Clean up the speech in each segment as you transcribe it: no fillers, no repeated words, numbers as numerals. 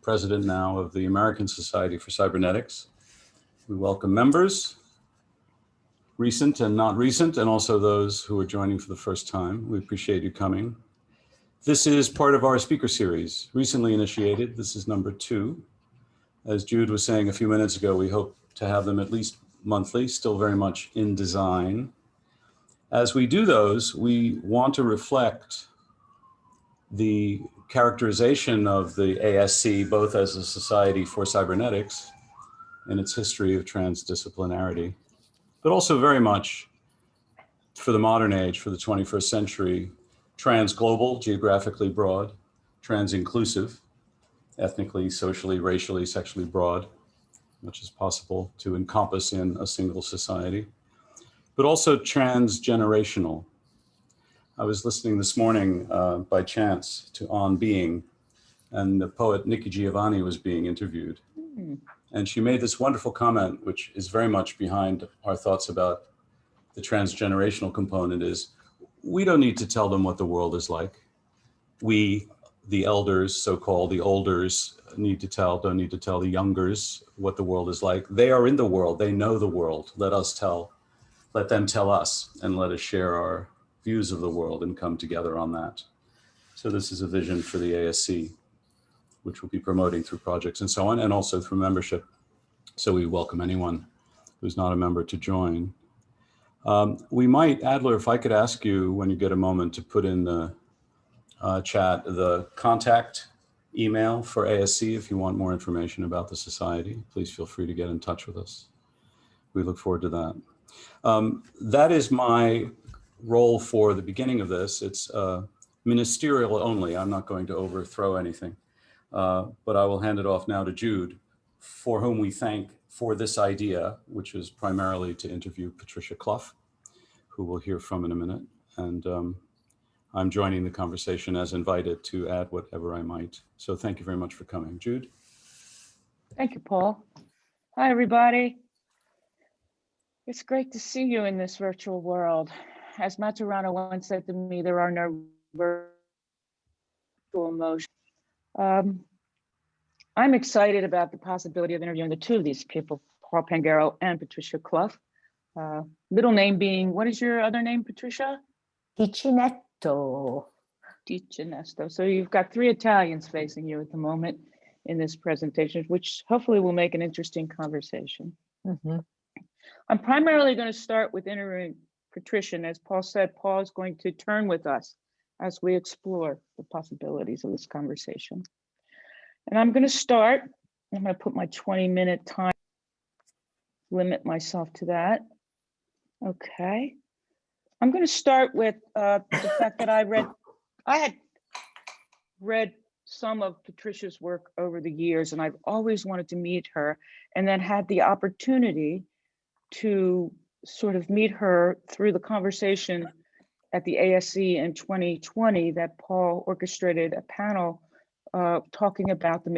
President now of the American Society for Cybernetics. We welcome members, recent and not recent, and also those who are joining for the first time. We appreciate you coming. This is part of our speaker series, recently initiated. This is number 2. As Jude was saying a few minutes ago, we hope to have them at least monthly, still very much in design. As we do those, we want to reflect the characterization of the ASC, both as a society for cybernetics and its history of transdisciplinarity, but also very much for the modern age, for the 21st century, trans-global, geographically broad, trans-inclusive, ethnically, socially, racially, sexually broad, much as possible to encompass in a single society, but also transgenerational. I was listening this morning by chance to On Being, and the poet Nikki Giovanni was being interviewed. And she made this wonderful comment, which is very much behind our thoughts about the transgenerational component, is we don't need to tell them what the world is like. We, the elders, so-called the olders, don't need to tell the youngers what the world is like. They are in the world, they know the world. Let them tell us, and let us share our views of the world and come together on that. So this is a vision for the ASC, which we'll be promoting through projects and so on, and also through membership. So we welcome anyone who's not a member to join. We might, Adler, if I could ask you when you get a moment to put in the chat, the contact email for ASC if you want more information about the society, please feel free to get in touch with us. We look forward to that. That is my role for the beginning of this. It's ministerial only. I'm not going to overthrow anything, but I will hand it off now to Jude, for whom we thank for this idea, which is primarily to interview Patricia Clough, who we'll hear from in a minute. And I'm joining the conversation as invited to add whatever I might. So thank you very much for coming. Jude? Thank you, Paul. Hi, everybody. It's great to see you in this virtual world. As Maturana once said to me, there are no virtual emotions. I'm excited about the possibility of interviewing the two of these people, Paul Pangaro and Patricia Clough. Middle name being, what is your other name, Patricia? Ticineto. Ticineto. So you've got 3 Italians facing you at the moment in this presentation, which hopefully will make an interesting conversation. Mm-hmm. I'm primarily going to start with interviewing Patricia, and as Paul said, Paul is going to turn with us as we explore the possibilities of this conversation. And I'm going to start, I'm going to put my 20-minute time, limit myself to that. Okay. I'm going to start with the fact that I had read some of Patricia's work over the years, and I've always wanted to meet her, and then had the opportunity to sort of meet her through the conversation at the ASC in 2020 that Paul orchestrated a panel talking about the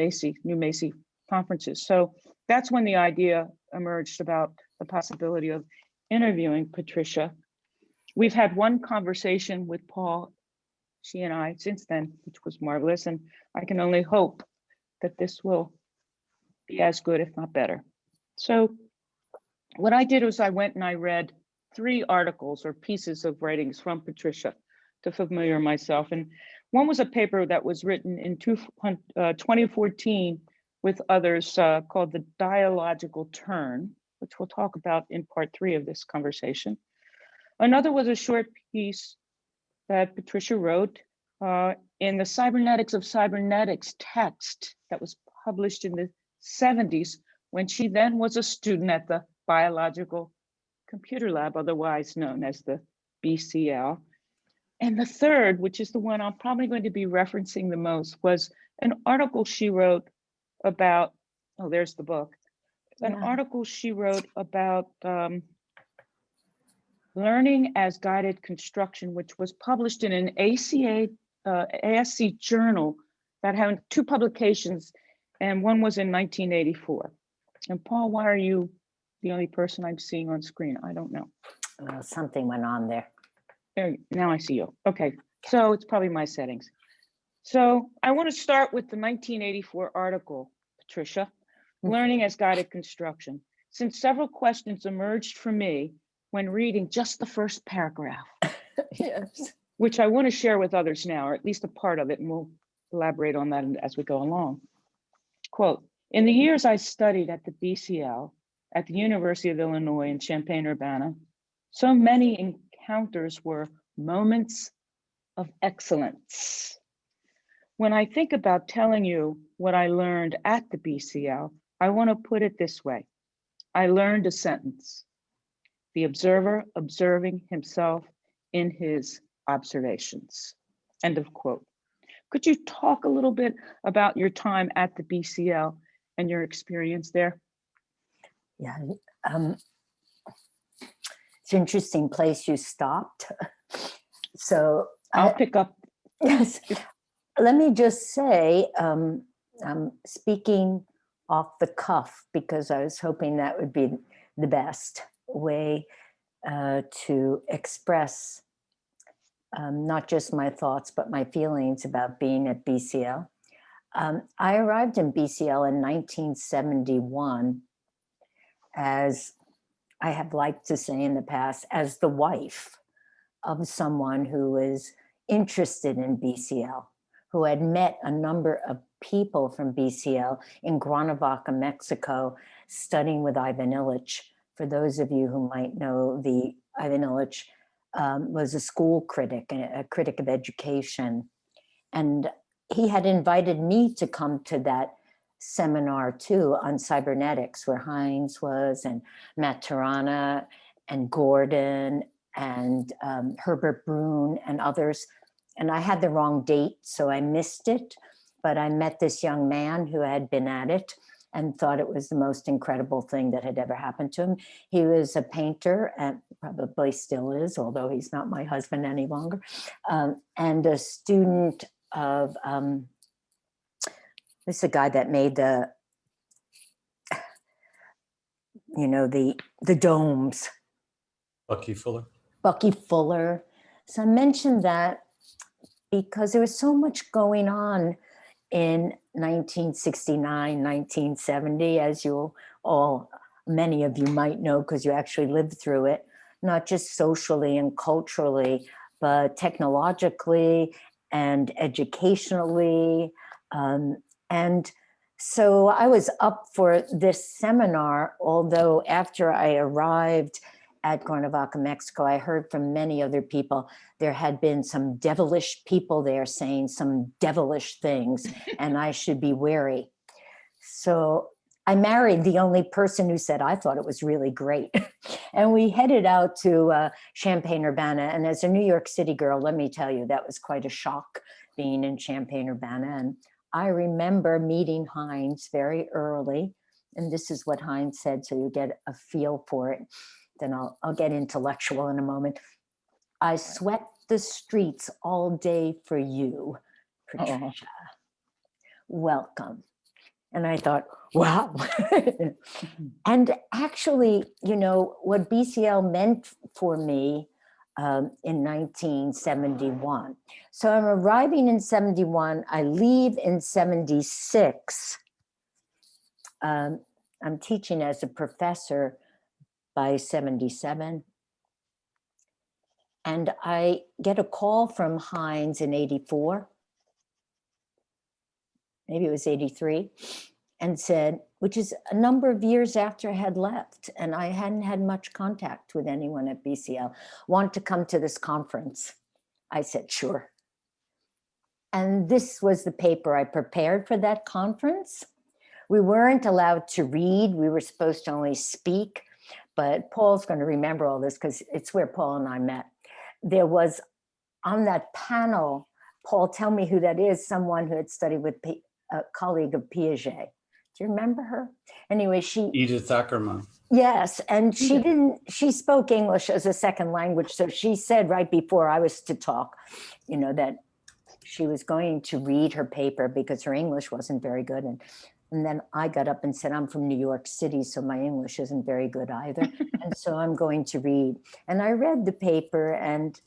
new Macy conferences. So that's when the idea emerged about the possibility of interviewing Patricia. We've had one conversation with Paul, she and I, since then, which was marvelous, and I can only hope that this will be as good, if not better. So what I did was I went and I read 3 articles or pieces of writings from Patricia to familiar myself. And one was a paper that was written in 2014 with others called The Dialogical Turn, which we'll talk about in part 3 of this conversation. Another was a short piece that Patricia wrote in the Cybernetics of Cybernetics text that was published in the 70s when she then was a student at the Biological Computer Lab, otherwise known as the BCL. And the third, which is the one I'm probably going to be referencing the most, was an article she wrote about, oh, there's the book, an article she wrote about learning as guided construction, which was published in an ASC journal that had 2 publications, and one was in 1984. And Paul, why are you the only person I'm seeing on screen? I don't know. Well, something went on there. Now I see you. Okay, so it's probably my settings. So I want to start with the 1984 article, Patricia, Learning as Guided Construction, since several questions emerged for me when reading just the first paragraph. Yes. Which I want to share with others now, or at least a part of it, and we'll elaborate on that as we go along. Quote, in the years I studied at the BCL at the University of Illinois in Champaign-Urbana, so many encounters were moments of excellence. When I think about telling you what I learned at the BCL, I want to put it this way. I learned a sentence, the observer observing himself in his observations, end of quote. Could you talk a little bit about your time at the BCL and your experience there? Yeah, it's an interesting place you stopped. So I'll pick up. Yes, let me just say, I'm speaking off the cuff because I was hoping that would be the best way to express not just my thoughts, but my feelings about being at BCL. I arrived in BCL in 1971 as, I have liked to say in the past, as the wife of someone who was interested in BCL, who had met a number of people from BCL in Cuernavaca, Mexico, studying with Ivan Illich. For those of you who might know, the Ivan Illich was a school critic, a critic of education. And he had invited me to come to that seminar too on cybernetics, where Heinz was, and Maturana, and Gordon, and Herbert Brün, and others. And I had the wrong date, so I missed it. But I met this young man who had been at it and thought it was the most incredible thing that had ever happened to him. He was a painter, and probably still is, although he's not my husband any longer, and a student of, this is a guy that made the, you know, the domes. Bucky Fuller. Bucky Fuller. So I mentioned that because there was so much going on in 1969, 1970, as you all, many of you might know because you actually lived through it, not just socially and culturally, but technologically and educationally. And so I was up for this seminar, although after I arrived at Cuernavaca, Mexico, I heard from many other people, there had been some devilish people there saying some devilish things, and I should be wary. So I married the only person who said, I thought it was really great. And we headed out to Champaign-Urbana. And as a New York City girl, let me tell you, that was quite a shock being in Champaign-Urbana. And I remember meeting Heinz very early. And this is what Heinz said, so you get a feel for it. Then I'll get intellectual in a moment. I swept the streets all day for you, Patricia. Welcome. And I thought, wow. And actually, you know, what BCL meant for me in 1971. So I'm arriving in 71, I leave in 76. I'm teaching as a professor by 77. And I get a call from Heinz in 84. Maybe it was 83, and said, which is a number of years after I had left, and I hadn't had much contact with anyone at BCL, want to come to this conference. I said, sure. And this was the paper I prepared for that conference. We weren't allowed to read. We were supposed to only speak, but Paul's going to remember all this because it's where Paul and I met. There was on that panel, Paul, tell me who that is, someone who had studied with a colleague of Piaget. Do you remember her? Anyway, she... Edith Ackerman. Yes, and she spoke English as a second language. So she said right before I was to talk, you know, that she was going to read her paper because her English wasn't very good. And then I got up and said, I'm from New York City, so my English isn't very good either. And so I'm going to read. And I read the paper, and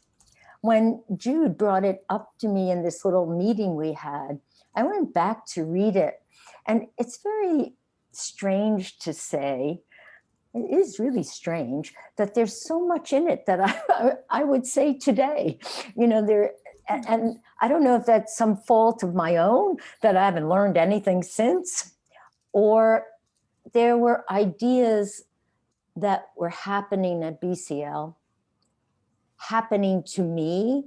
when Jude brought it up to me in this little meeting we had, I went back to read it. And it's very strange to say, it is really strange that there's so much in it that I would say today, and I don't know if that's some fault of my own that I haven't learned anything since, or there were ideas that were happening at BCL, happening to me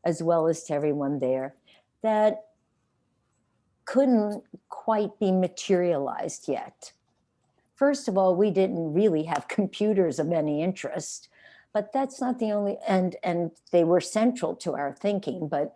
as well as to everyone there, that couldn't quite be materialized yet. First of all, we didn't really have computers of any interest, but that's not the only, and they were central to our thinking, but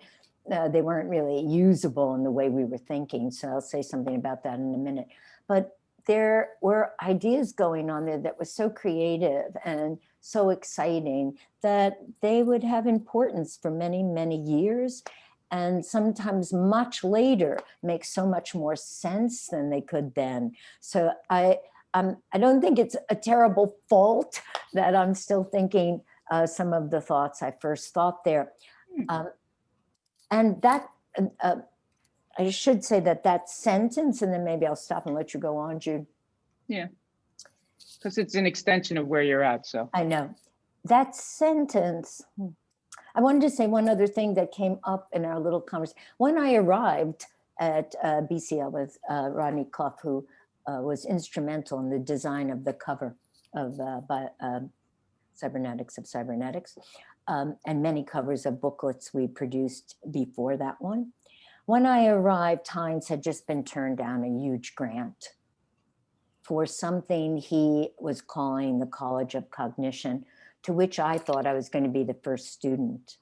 they weren't really usable in the way we were thinking. So I'll say something about that in a minute. But there were ideas going on there that was so creative and so exciting that they would have importance for many, many years, and sometimes much later make so much more sense than they could then. So I don't think it's a terrible fault that I'm still thinking some of the thoughts I first thought there. And that, I should say that sentence, and then maybe I'll stop and let you go on, Jude. Yeah, because it's an extension of where you're at, so. I know. That sentence, I wanted to say one other thing that came up in our little conversation. When I arrived at BCL with Rodney Clough, who was instrumental in the design of the cover of Cybernetics of Cybernetics, and many covers of booklets we produced before that one. When I arrived, Heinz had just been turned down a huge grant for something he was calling the College of Cognition, to which I thought I was going to be the first student.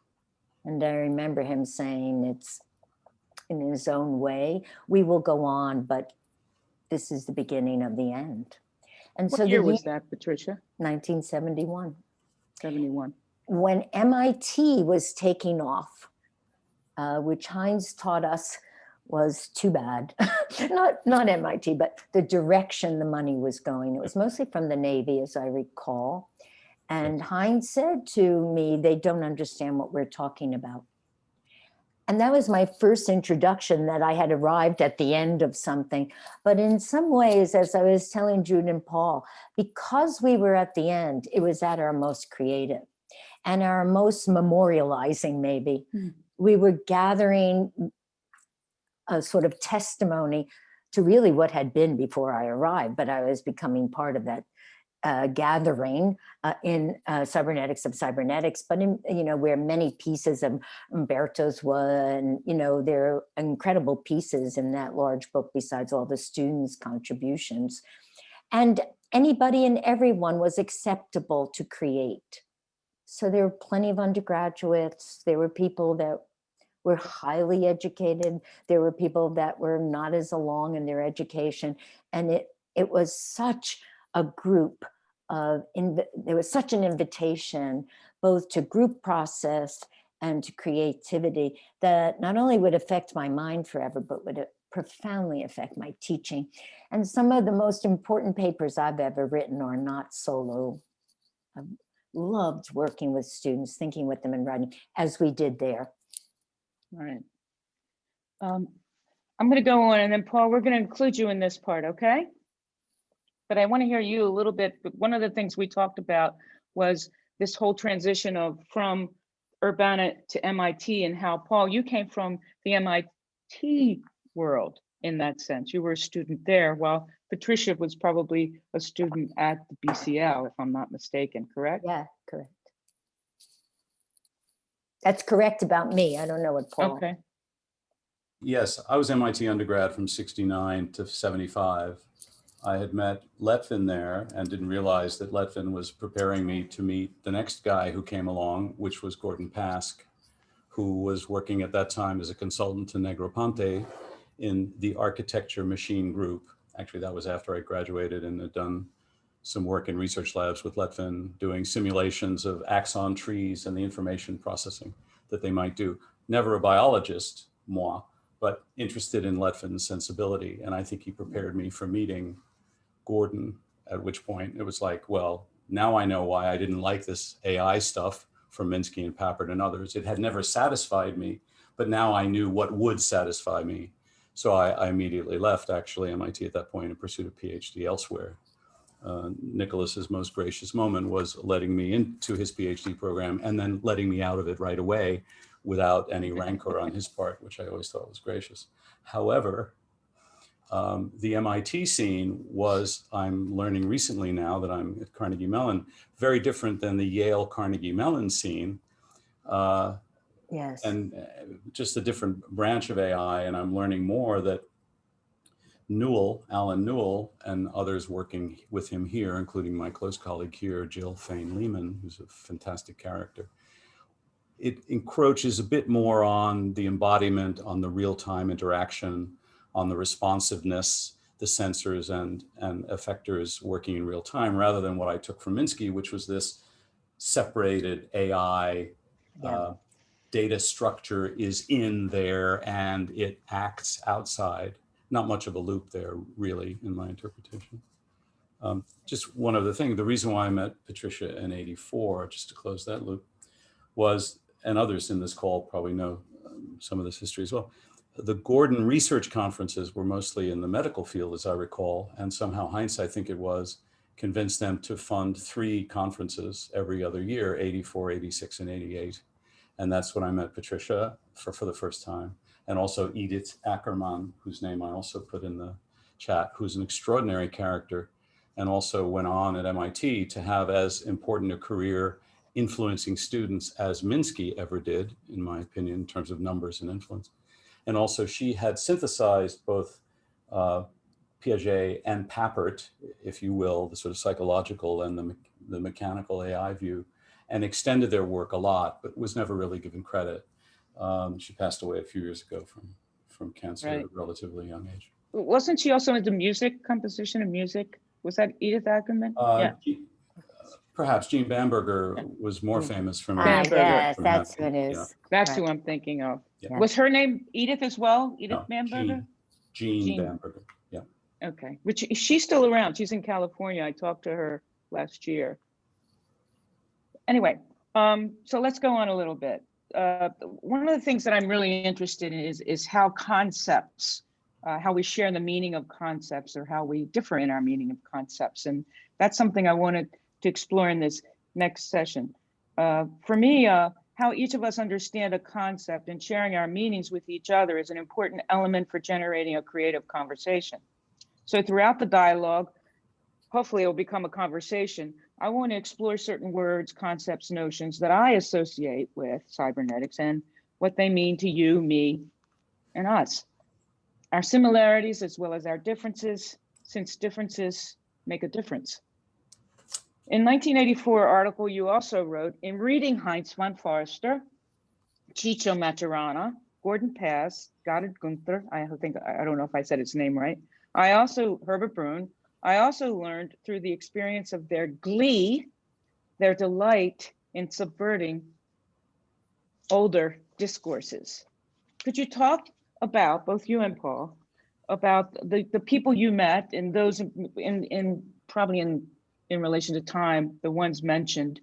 And I remember him saying, it's in his own way, we will go on, but this is the beginning of the end. And What so year was that, Patricia? 1971. 71. When MIT was taking off, which Heinz taught us was too bad. not MIT, but the direction the money was going. It was mostly from the Navy, as I recall. And Heinz said to me, they don't understand what we're talking about. And that was my first introduction, that I had arrived at the end of something. But in some ways, as I was telling Jude and Paul, because we were at the end, it was at our most creative and our most memorializing, maybe. We were gathering a sort of testimony to really what had been before I arrived, but I was becoming part of that gathering in Cybernetics of Cybernetics, but in, where many pieces of Humberto's were, and, there are incredible pieces in that large book besides all the students' contributions. And anybody and everyone was acceptable to create. So there were plenty of undergraduates, there were people that were highly educated, there were people that were not as along in their education, and it was such a group of, there was such an invitation both to group process and to creativity that not only would affect my mind forever, but would profoundly affect my teaching. And some of the most important papers I've ever written are not solo. I've loved working with students, thinking with them and writing, as we did there. All right. I'm going to go on, and then Paul, we're going to include you in this part, okay? But I want to hear you a little bit. But one of the things we talked about was this whole transition from Urbana to MIT, and how, Paul, you came from the MIT world in that sense. You were a student there, while Patricia was probably a student at the BCL, if I'm not mistaken, correct? Yeah, correct. That's correct about me. I don't know what Paul. Okay. Yes, I was MIT undergrad from 69 to 75. I had met Lettvin there and didn't realize that Lettvin was preparing me to meet the next guy who came along, which was Gotthard Pask, who was working at that time as a consultant to Negroponte in the architecture machine group. Actually, that was after I graduated and had done some work in research labs with Lettvin, doing simulations of axon trees and the information processing that they might do. Never a biologist, moi, but interested in Lettvin's sensibility. And I think he prepared me for meeting Gordon, at which point it was like, well, now I know why I didn't like this AI stuff from Minsky and Papert and others. It had never satisfied me, but now I knew what would satisfy me. So I immediately left, actually, MIT at that point and pursued a PhD elsewhere. Nicholas's most gracious moment was letting me into his PhD program and then letting me out of it right away without any rancor on his part, which I always thought was gracious. However, the MIT scene was, I'm learning recently now that I'm at Carnegie Mellon, very different than the Yale Carnegie Mellon scene. Yes. And just a different branch of AI. And I'm learning more that Alan Newell, and others working with him here, including my close colleague here, Jill Fane-Lehman, who's a fantastic character, it encroaches a bit more on the embodiment, on the real-time interaction, on the responsiveness, the sensors and effectors working in real time, rather than what I took from Minsky, which was this separated AI data structure is in there and it acts outside. Not much of a loop there, really, in my interpretation. Just one other thing, the reason why I met Patricia in '84, just to close that loop, was, and others in this call probably know some of this history as well, the Gordon research conferences were mostly in the medical field, as I recall, and somehow Heinz, I think it was, convinced them to fund 3 conferences every other year, '84, '86, and '88. And that's when I met Patricia for the first time. And also Edith Ackerman, whose name I also put in the chat, who's an extraordinary character, and also went on at MIT to have as important a career influencing students as Minsky ever did, in my opinion, in terms of numbers and influence. And also she had synthesized both Piaget and Papert, if you will, the sort of psychological and the mechanical AI view, and extended their work a lot, but was never really given credit. She passed away a few years ago from cancer at a relatively young age. Wasn't she also into music, composition of music? Was that Edith Ackerman? Yeah. Perhaps Jean Bamberger was more famous from yes, that's who it is. Yeah. That's who I'm thinking of. Yeah. Was her name Edith as well? Edith No, Bamberger? Jean Bamberger, yeah. Okay, which she's still around. She's in California. I talked to her last year. Anyway, so let's go on a little bit. One of the things that I'm really interested in is how concepts, how we share the meaning of concepts, or how we differ in our meaning of concepts. And that's something I wanted to explore in this next session. For me, how each of us understand a concept and sharing our meanings with each other is an important element for generating a creative conversation. So throughout the dialogue, hopefully it will become a conversation. I want to explore certain words, concepts, notions that I associate with cybernetics and what they mean to you, me, and us. Our similarities as well as our differences, since differences make a difference. In 1984 article, you also wrote, in reading Heinz von Foerster, Humberto Maturana, Gordon Pask, Gotthard Günther, I don't know if I said his name right. Herbert Brün, I also learned through the experience of their glee, their delight in subverting older discourses. Could you talk about, both you and Paul, about the people you met and those probably in relation to time, the ones mentioned,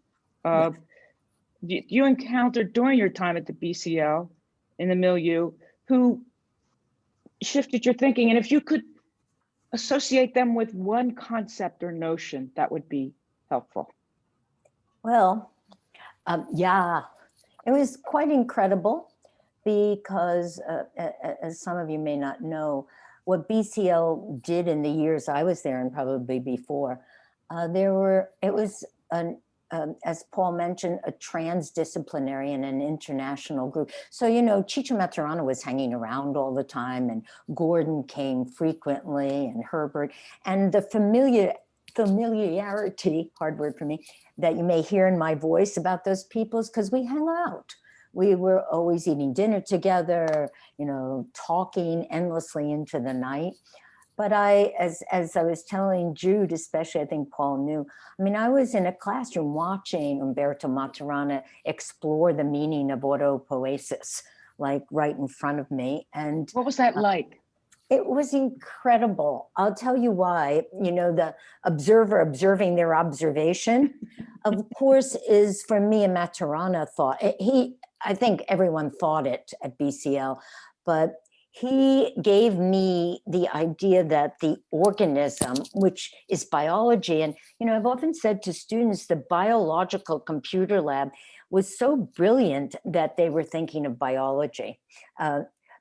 you encountered during your time at the BCL in the milieu, who shifted your thinking, and if you could associate them with one concept or notion, that would be helpful. Well, yeah, it was quite incredible because, as some of you may not know, what BCL did in the years I was there and probably before, it was as Paul mentioned, a transdisciplinary and an international group. So, you know, Humberto Maturana was hanging around all the time, and Gordon came frequently, and Herbert, and the familiarity, hard word for me, that you may hear in my voice about those peoples, because we hung out. We were always eating dinner together, you know, talking endlessly into the night. But as I was telling Jude, especially, I think Paul knew, I mean, I was in a classroom watching Humberto Maturana explore the meaning of autopoiesis, like right in front of me. And what was that like? It was incredible. I'll tell you why. You know, the observer observing their observation. of course, is for me a Maturana thought. I think everyone thought it at BCL, but he gave me the idea that the organism, which is biology, and I've often said to students, the biological computer lab was so brilliant that they were thinking of biology.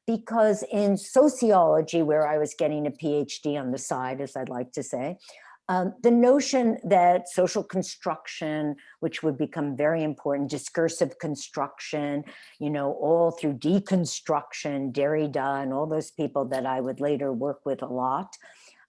Because in sociology, where I was getting a PhD on the side, as I'd like to say, the notion that social construction, which would become very important, discursive construction, all through deconstruction, Derrida and all those people that I would later work with a lot,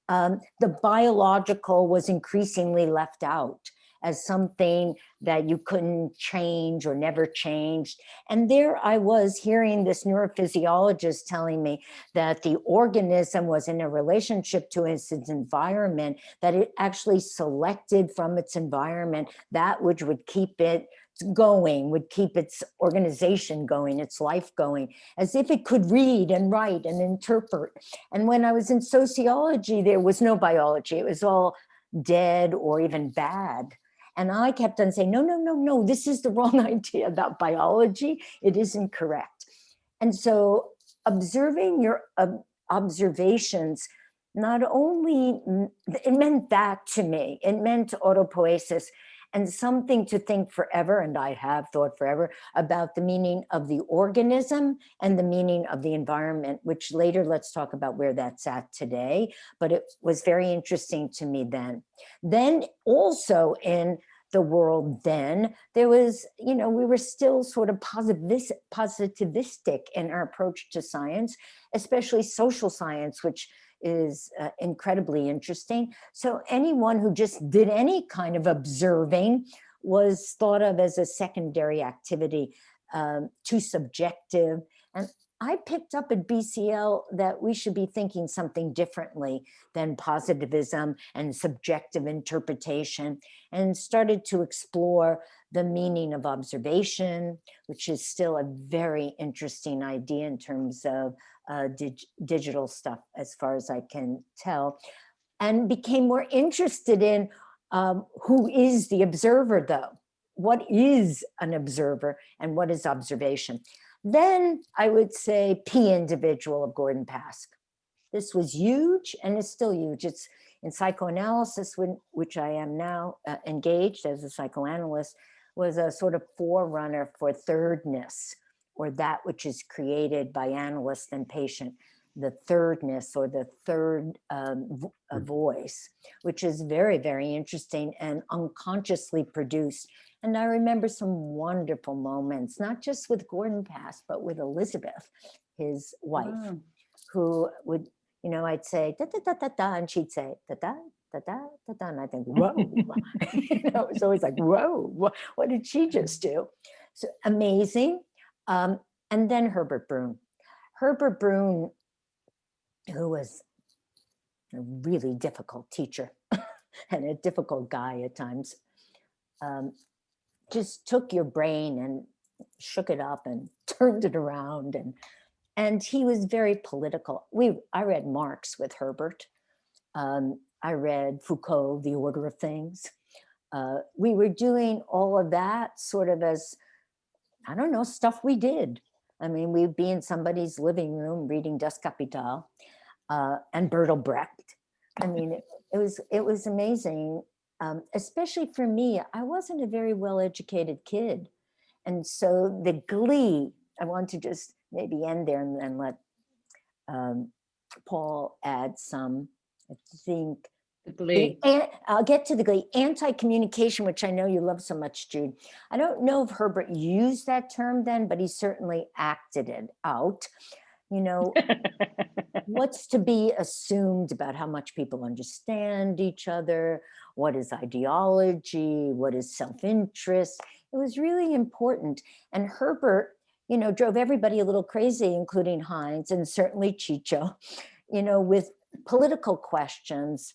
the biological was increasingly left out as something that you couldn't change or never changed. And there I was hearing this neurophysiologist telling me that the organism was in a relationship to its environment, that it actually selected from its environment that which would keep it going, would keep its organization going, its life going, as if it could read and write and interpret. And when I was in sociology, there was no biology. It was all dead or even bad. And I kept on saying, no, this is the wrong idea about biology. It isn't correct. And so observing your observations, not only, it meant that to me, it meant autopoiesis and something to think forever, and I have thought forever, about the meaning of the organism and the meaning of the environment, which later let's talk about where that's at today. But it was very interesting to me then. Then also in the world then, there was, we were still sort of positivistic in our approach to science, especially social science, which is incredibly interesting. So anyone who just did any kind of observing was thought of as a secondary activity, too subjective. And I picked up at BCL that we should be thinking something differently than positivism and subjective interpretation, and started to explore the meaning of observation, which is still a very interesting idea in terms of digital stuff, as far as I can tell, and became more interested in who is the observer, though. What is an observer and what is observation? Then I would say P individual of Gordon Pask. This was huge and it's still huge. It's in psychoanalysis, which I am now engaged as a psychoanalyst, was a sort of forerunner for thirdness, or that which is created by analyst and patient, the thirdness or the third voice, which is very, very interesting and unconsciously produced. And I remember some wonderful moments, not just with Gordon Pask, but with Elizabeth, his wife, who would, I'd say, da, da, da, da, da, and she'd say, da, da, da, da, da, da, and I think, whoa, it was always like, whoa, what did she just do? So amazing. And then Herbert Brün. Herbert Brün, who was a really difficult teacher and a difficult guy at times, just took your brain and shook it up and turned it around. And he was very political. I read Marx with Herbert. I read Foucault, The Order of Things. We were doing all of that sort of as, I don't know, stuff we did. I mean, we'd be in somebody's living room reading Das Kapital and Bertolt Brecht. I mean, it was amazing, especially for me. I wasn't a very well-educated kid. And so the glee, I want to just maybe end there and let Paul add some, I think. The glee. I'll get to the glee. Anti-communication, which I know you love so much, Jude. I don't know if Herbert used that term then, but he certainly acted it out. What's to be assumed about how much people understand each other? What is ideology? What is self-interest? It was really important. And Herbert, drove everybody a little crazy, including Heinz and certainly Chicho, with political questions.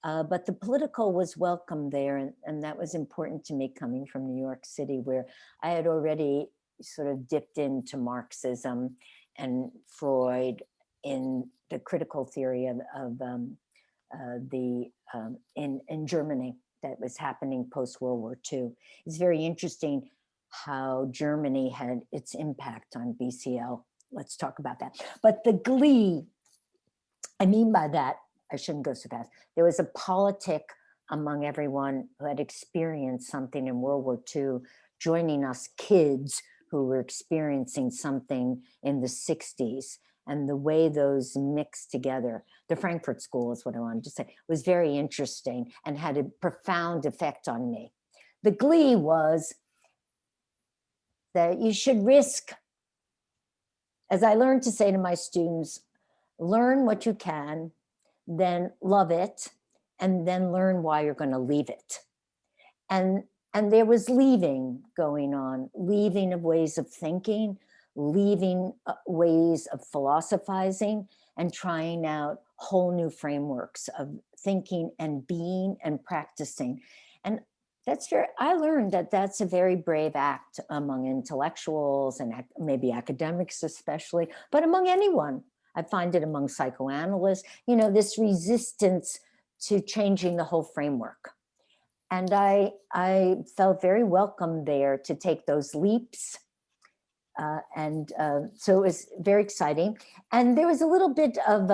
But the political was welcome there. And that was important to me coming from New York City, where I had already sort of dipped into Marxism and Freud in the critical theory of in Germany that was happening post-World War II. It's very interesting how Germany had its impact on BCL. Let's talk about that. But the glee, I mean by that, I shouldn't go so fast. There was a politic among everyone who had experienced something in World War II, joining us kids who were experiencing something in the 60s, and the way those mixed together. The Frankfurt School is what I wanted to say, was very interesting and had a profound effect on me. The glee was that you should risk, as I learned to say to my students, learn what you can, then love it, and then learn why you're going to leave it. And there was leaving going on, leaving of ways of thinking, leaving ways of philosophizing, and trying out whole new frameworks of thinking and being and practicing. And that's very, I learned that that's a very brave act among intellectuals and maybe academics especially, but among anyone. I find it among psychoanalysts, you know, this resistance to changing the whole framework. And I felt very welcome there to take those leaps. So it was very exciting. And there was a little bit of,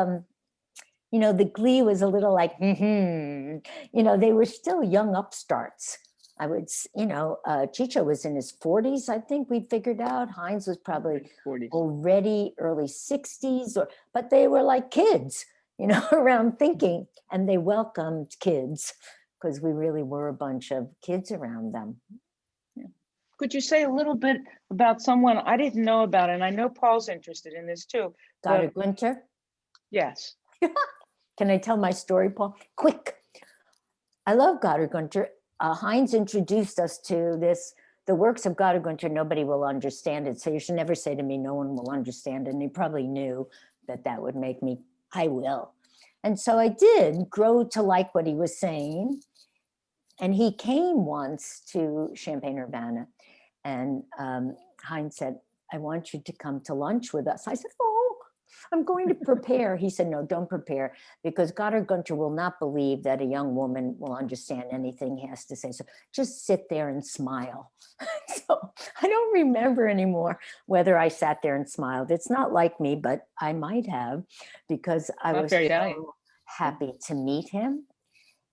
you know, the glee was a little like, you know, they were still young upstarts. I would, you know, Chicho was in his 40s, I think we figured out. Heinz was probably 40s. already early 60s, but they were like kids, you know, around thinking, and they welcomed kids because we really were a bunch of kids around them. Yeah. Could you say a little bit about someone I didn't know about, and I know Paul's interested in this too. Gotthard Günther? Yes. Can I tell my story, Paul? Quick. I love Gotthard Günther. Heinz introduced us to this, the works of Gotthard Günther, nobody will understand it. So you should never say to me, no one will understand it. And he probably knew that that would make me, I will. And so I did grow to like what he was saying. And he came once to Champaign-Urbana, and Heinz said, I want you to come to lunch with us. I said, oh, I'm going to prepare. He said, no, don't prepare, because Gotthard Günther will not believe that a young woman will understand anything he has to say. So just sit there and smile. So I don't remember anymore whether I sat there and smiled. It's not like me, but I might have, because I was so happy to meet him.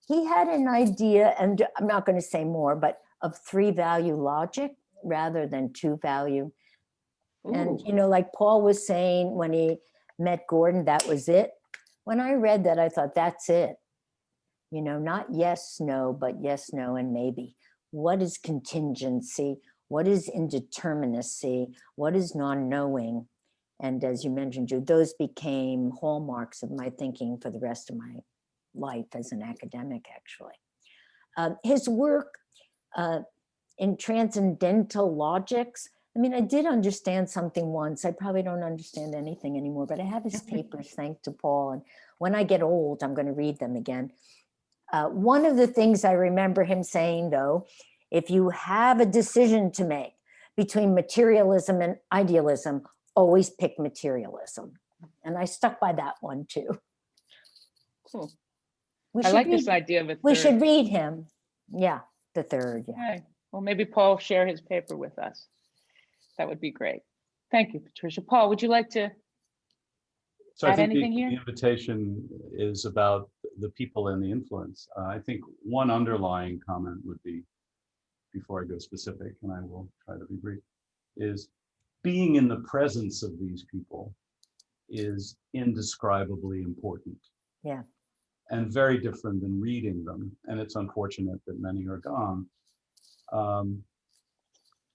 He had an idea, and I'm not going to say more, but of 3-value logic rather than 2-value. Ooh. And, you know, like Paul was saying when he met Gordon, that was it. When I read that, I thought, that's it. You know, not yes, no, but yes, no, and maybe. What is contingency? What is indeterminacy? What is non-knowing? And as you mentioned, Jude, those became hallmarks of my thinking for the rest of my life as an academic, actually. His work in transcendental logics, I mean, I did understand something once. I probably don't understand anything anymore, but I have his papers, thanks to Paul. And when I get old, I'm going to read them again. One of the things I remember him saying, though, if you have a decision to make between materialism and idealism, always pick materialism. And I stuck by that one, too. Cool. I like this idea of a third. We should read him. Yeah, the third. Yeah. Okay. Well, maybe Paul share his paper with us. That would be great. Thank you, Patricia. Paul, would you like to add anything here? The invitation is about the people and the influence. I think one underlying comment would be, before I go specific, and I will try to be brief, is being in the presence of these people is indescribably important. Yeah. And very different than reading them. And it's unfortunate that many are gone.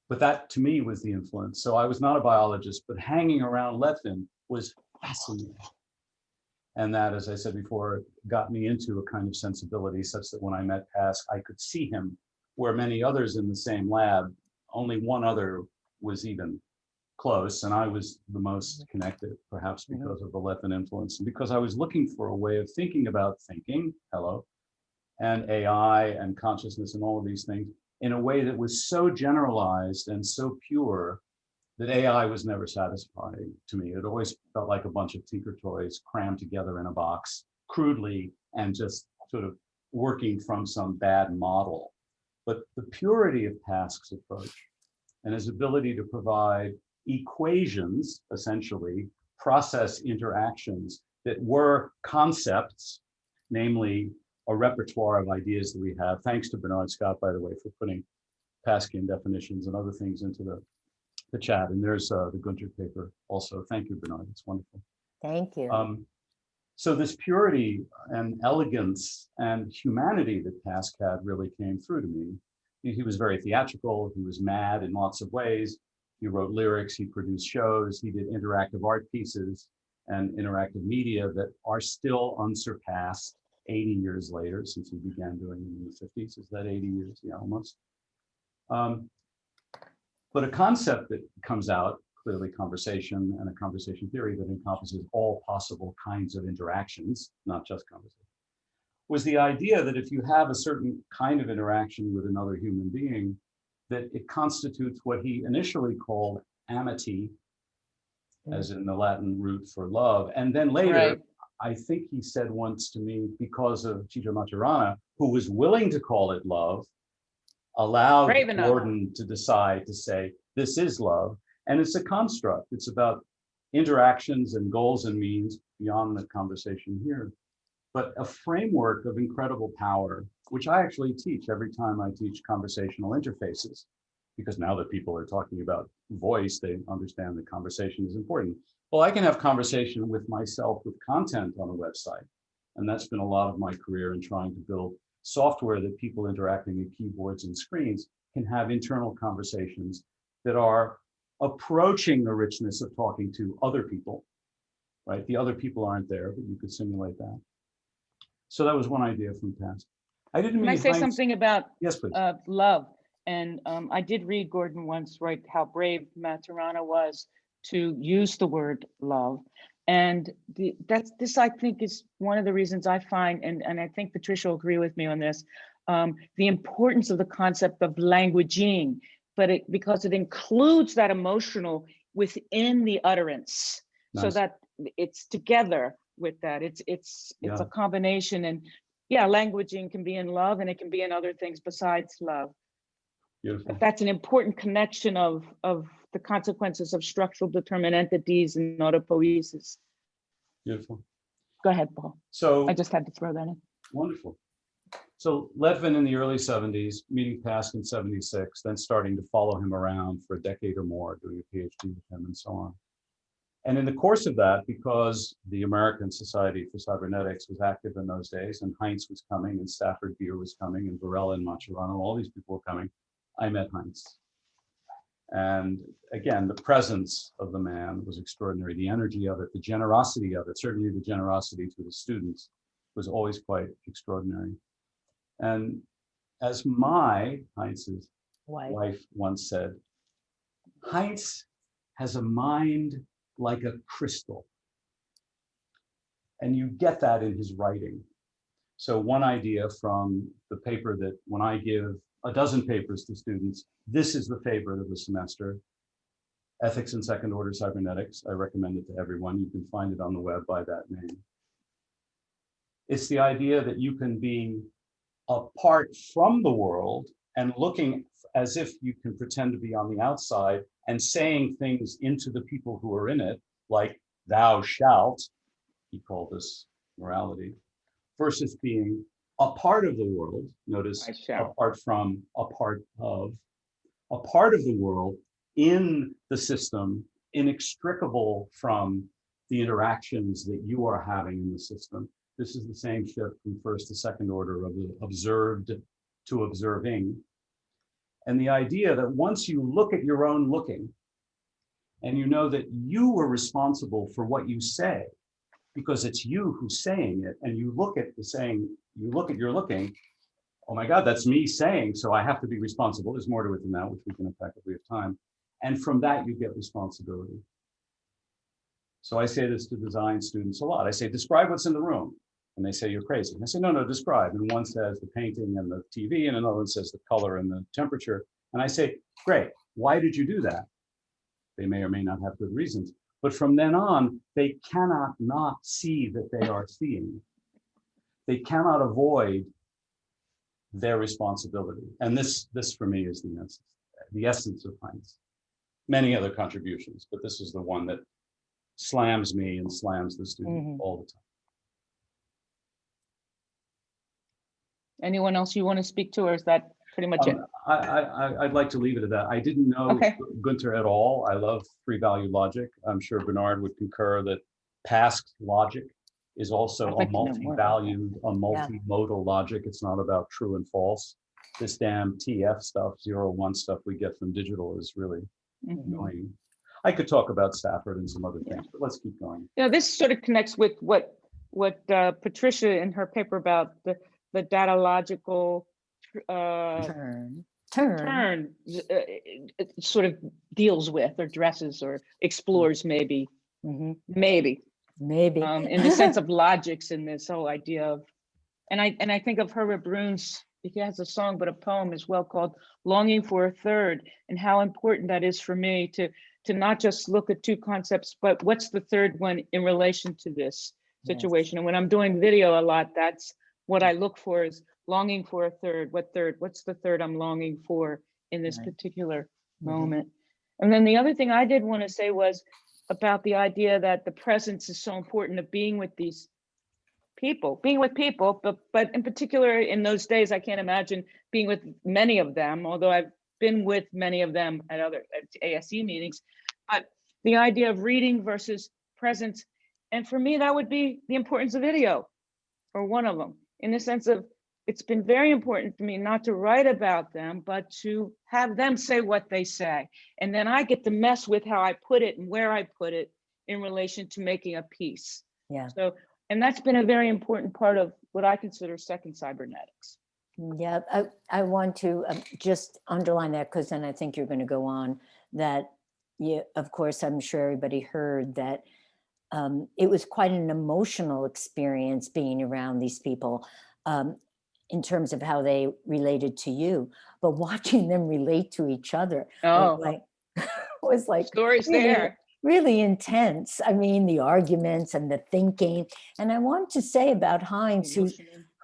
But that, to me, was the influence. So I was not a biologist, but hanging around Lettvin was fascinating. And that, as I said before, got me into a kind of sensibility such that when I met Pask, I could see him, where many others in the same lab, only one other was even close, and I was the most connected, perhaps because of the Lettvin influence, and because I was looking for a way of thinking about thinking, and AI and consciousness and all of these things in a way that was so generalized and so pure that AI was never satisfying to me. It always felt like a bunch of tinker toys crammed together in a box crudely and just sort of working from some bad model. But the purity of Pask's approach and his ability to provide equations, essentially, process interactions that were concepts, namely a repertoire of ideas that we have. Thanks to Bernard Scott, by the way, for putting Paskian definitions and other things into the chat. And there's the Günther paper also. Thank you, Bernard. It's wonderful. Thank you. So this purity and elegance and humanity that Pask had really came through to me. He was very theatrical. He was mad in lots of ways. He wrote lyrics, he produced shows, he did interactive art pieces and interactive media that are still unsurpassed 80 years later, since he began doing them in the 50s. Is that 80 years? Yeah, almost. But a concept that comes out, clearly conversation and a conversation theory that encompasses all possible kinds of interactions, not just conversation, was the idea that if you have a certain kind of interaction with another human being, that it constitutes what he initially called amity, as in the Latin root for love. And then later, Right. I think he said once to me, because of Humberto Maturana, who was willing to call it love, allowed Brave enough. Gordon to decide to say, this is love. And it's a construct. It's about interactions and goals and means beyond the conversation here, but a framework of incredible power, which I actually teach every time I teach conversational interfaces, because now that people are talking about voice, they understand that conversation is important. Well, I can have conversation with myself with content on a website. And that's been a lot of my career in trying to build software that people interacting with keyboards and screens can have internal conversations that are approaching the richness of talking to other people, right? The other people aren't there, but you could simulate that. So that was one idea from Pask. I didn't mean Can I say Heinz- something about Yes, please. love? And I did read Gordon once, right, how brave Maturana was to use the word love. And this, I think, is one of the reasons I find, and I think Patricia will agree with me on this, the importance of the concept of languaging, but because it includes that emotional within the utterance, so Nice. that it's together with that. It's Yeah. a combination. And yeah, languaging can be in love and it can be in other things besides love. Beautiful. But that's an important connection of the consequences of structural determined entities and autopoiesis. Beautiful. Go ahead, Paul. So I just had to throw that in. wonderful. So Lettvin in the early 70s, meeting Pask in 76, then starting to follow him around for a decade or more, doing a PhD with him and so on. And in the course of that, because the American Society for Cybernetics was active in those days, and Heinz was coming, and Stafford Beer was coming, and Varela and Maturana, all these people were coming, I met Heinz. And again, the presence of the man was extraordinary. The energy of it, the generosity of it, certainly the generosity to the students was always quite extraordinary. And as Heinz's wife once said, Heinz has a mind like a crystal. And you get that in his writing. So one idea from the paper that when I give a dozen papers to students, this is the favorite of the semester, Ethics in Second Order Cybernetics. I recommend it to everyone. You can find it on the web by that name. It's the idea that you can be apart from the world and looking as if you can pretend to be on the outside and saying things into the people who are in it, like thou shalt, he called this morality, versus being a part of the world, notice apart from, a part of the world in the system, inextricable from the interactions that you are having in the system. This is the same shift from first to second order of the observed to observing. And the idea that once you look at your own looking, and you know that you were responsible for what you say, because it's you who's saying it, and you look at the saying, you look at your looking, oh my God, that's me saying, so I have to be responsible. There's more to it than that, which we can unpack if we have time. And from that, you get responsibility. So I say this to design students a lot. I say, describe what's in the room. And they say, you're crazy. And I say, no, describe. And one says the painting and the TV, and another one says the color and the temperature. And I say, great, why did you do that? They may or may not have good reasons. But from then on, they cannot not see that they are seeing. They cannot avoid their responsibility. And this for me is the essence of Heinz. Many other contributions, but this is the one that slams me and slams the student all the time. Anyone else you want to speak to, or is that pretty much it? I'd like to leave it at that. I didn't know Günther at all. I love three-value logic. I'm sure Bernard would concur that Pask's logic is also a multi-valued, a multimodal logic. It's not about true and false. This damn TF stuff, 0-1 stuff we get from digital is really annoying. I could talk about Stafford and some other things, but let's keep going. Yeah, this sort of connects with what Patricia in her paper about the datalogical turn sort of deals with or addresses or explores maybe in the sense of logics in this whole idea of, and I think of Herbert Brün's, he has a song but a poem as well called Longing for a Third, and how important that is for me to not just look at two concepts, but what's the third one in relation to this situation. And when I'm doing video a lot, that's what I look for, is longing for a third. What third? What's the third I'm longing for in this particular moment? And then the other thing I did want to say was about the idea that the presence is so important of being with these people, but in particular in those days, I can't imagine being with many of them, although I've been with many of them at other ASC meetings. But the idea of reading versus presence, and for me, that would be the importance of video, or one of them, in the sense of, it's been very important to me not to write about them, but to have them say what they say. And then I get to mess with how I put it and where I put it in relation to making a piece. Yeah. So, and that's been a very important part of what I consider second cybernetics. Yeah, I want to just underline that, because then I think you're going to go on that. Yeah, of course, I'm sure everybody heard that it was quite an emotional experience being around these people in terms of how they related to you, but watching them relate to each other was like stories really, there. Really intense. I mean, the arguments and the thinking. And I want to say about Heinz,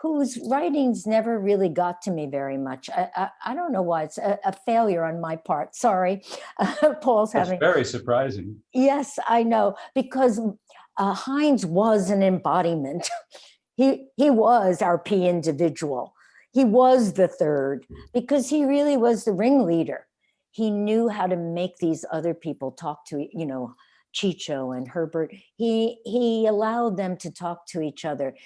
whose writings never really got to me very much. I don't know why. It's a failure on my part. Sorry. Paul's having. That's very surprising. Yes, I know, because Heinz was an embodiment. He was our P individual. He was the third, because he really was the ringleader. He knew how to make these other people talk to, Chicho and Herbert. He allowed them to talk to each other.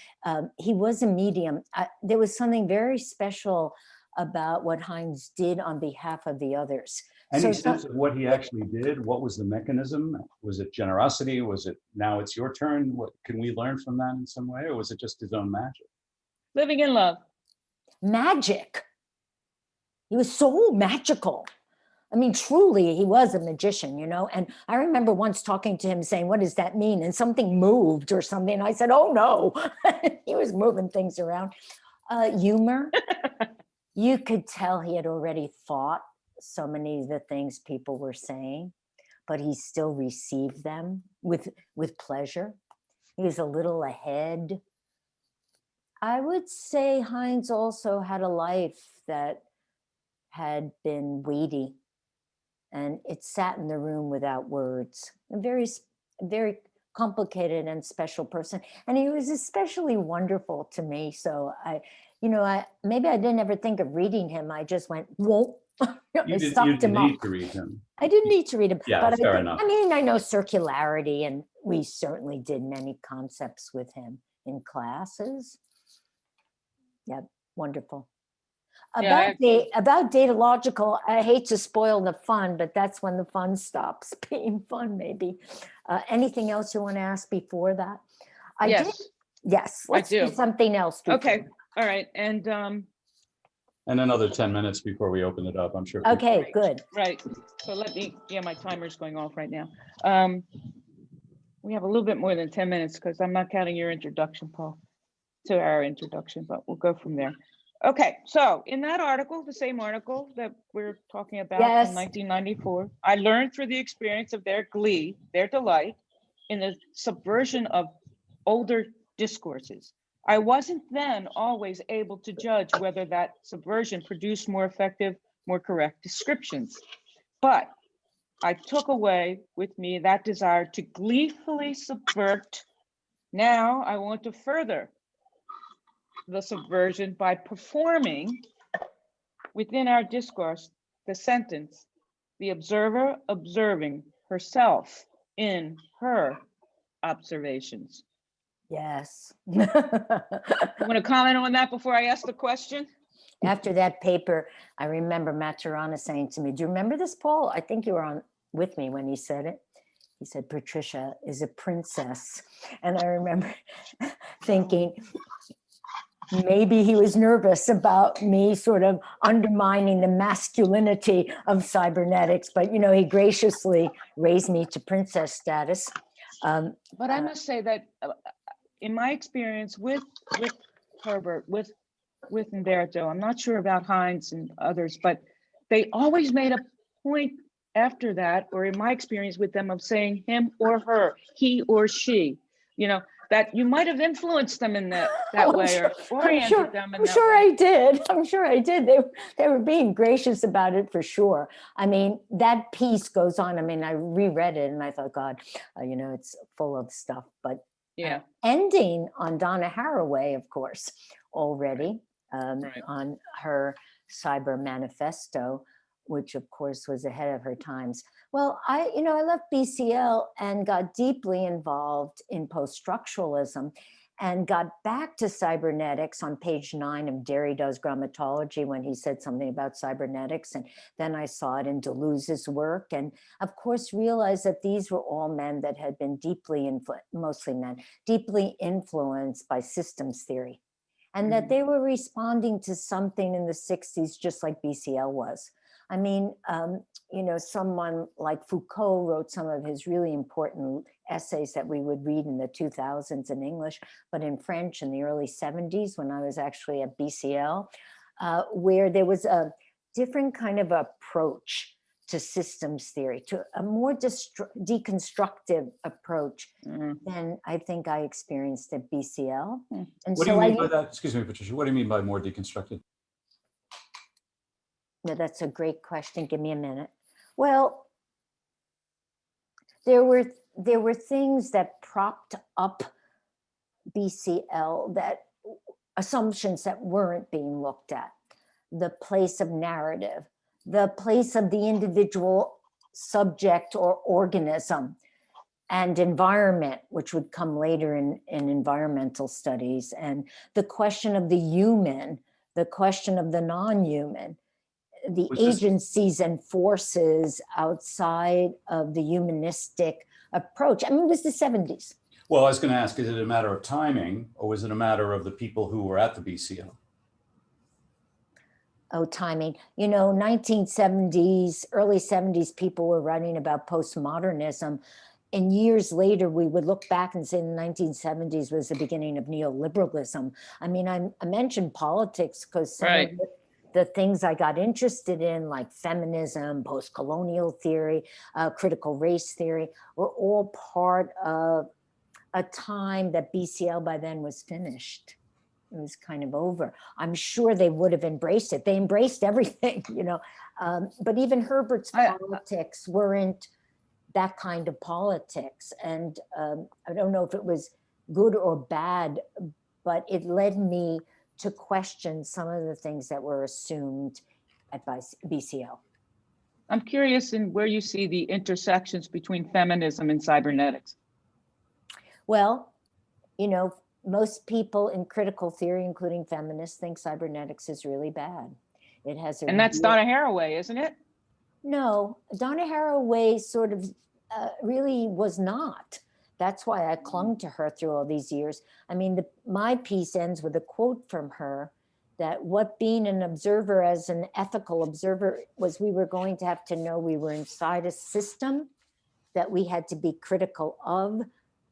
He was a medium. There was something very special about what Heinz did on behalf of the others. Any sense of what he actually did? What was the mechanism? Was it generosity? Was it, now it's your turn? What can we learn from that in some way? Or was it just his own magic? Living in love. Magic. He was so magical. I mean, truly, he was a magician, and I remember once talking to him saying, what does that mean? And something moved or something. And I said, oh no, he was moving things around. Humor. You could tell he had already thought so many of the things people were saying, but he still received them with pleasure. He was a little ahead. I would say Heinz also had a life that had been weighty, and it sat in the room without words. A very, very complicated and special person. And he was especially wonderful to me. So maybe I didn't ever think of reading him. I just went, whoa. You didn't need to read him. I didn't need to read him. Yeah, but fair enough. I mean, I know circularity, and we certainly did many concepts with him in classes. Yeah, wonderful. About datalogical, I hate to spoil the fun, but that's when the fun stops being fun, maybe. Anything else you want to ask before that? Yes, let's do something else. Okay, all right. And another 10 minutes before we open it up, I'm sure. Okay, good. Right. So my timer's going off right now. We have a little bit more than 10 minutes because I'm not counting your introduction, Paul, to our introduction, but we'll go from there. Okay, so in that article, the same article that we're talking about in 1994, I learned through the experience of their glee, their delight in the subversion of older discourses. I wasn't then always able to judge whether that subversion produced more effective, more correct descriptions. But I took away with me that desire to gleefully subvert. Now I want to further the subversion by performing within our discourse the sentence, the observer observing herself in her observations. Yes. You want to comment on that before I ask the question? After that paper, I remember Maturana saying to me, do you remember this, Paul? I think you were on with me when he said it. He said, Patricia is a princess. And I remember thinking, maybe he was nervous about me sort of undermining the masculinity of cybernetics, but you know, he graciously raised me to princess status. But I must say that in my experience with Herbert, with Humberto, I'm not sure about Heinz and others, but they always made a point after that, or in my experience with them, of saying him or her, he or she, you know, that you might have influenced them in that way, or oriented them in that way. I'm sure I did. They were being gracious about it for sure. I mean, that piece goes on. I mean, I reread it and I thought, God, you know, it's full of stuff, but yeah, ending on Donna Haraway, of course, already Right. on her cyber manifesto, which of course was ahead of her times. Well, I left BCL and got deeply involved in post-structuralism and got back to cybernetics on page 9 of Derrida's Grammatology when he said something about cybernetics. And then I saw it in Deleuze's work. And of course, realized that these were all men that had been mostly men, deeply influenced by systems theory. And that they were responding to something in the 60s, just like BCL was. I mean, you know, someone like Foucault wrote some of his really important essays that we would read in the 2000s in English, but in French in the early 70s when I was actually at BCL, where there was a different kind of approach to systems theory, to a more deconstructive approach than I think I experienced at BCL. And what do you mean by that? Excuse me, Patricia, what do you mean by more deconstructed? No, that's a great question. Give me a minute. Well, there were things that propped up BCL, that assumptions that weren't being looked at. The place of narrative, the place of the individual subject or organism, and environment, which would come later in environmental studies, and the question of the human, the question of the non-human, the agencies and forces outside of the humanistic approach. I mean, it was the 70s. Well, I was going to ask, is it a matter of timing, or was it a matter of the people who were at the BCL? Oh, timing. You know, 1970s, early 70s, people were writing about postmodernism. And years later, we would look back and say the 1970s was the beginning of neoliberalism. I mean, I mentioned politics because some of the things I got interested in, like feminism, post-colonial theory, critical race theory, were all part of a time that BCL by then was finished. It was kind of over. I'm sure they would have embraced it. They embraced everything, you know. But even Herbert's politics weren't that kind of politics. And I don't know if it was good or bad, but it led me to question some of the things that were assumed at BCL. I'm curious in where you see the intersections between feminism and cybernetics. Well, you know, most people in critical theory, including feminists, think cybernetics is really bad. It has and that's Donna Haraway, isn't it? No, Donna Haraway sort of really was not. That's why I clung to her through all these years. I mean, my piece ends with a quote from her that what being an observer as an ethical observer was, we were going to have to know we were inside a system that we had to be critical of,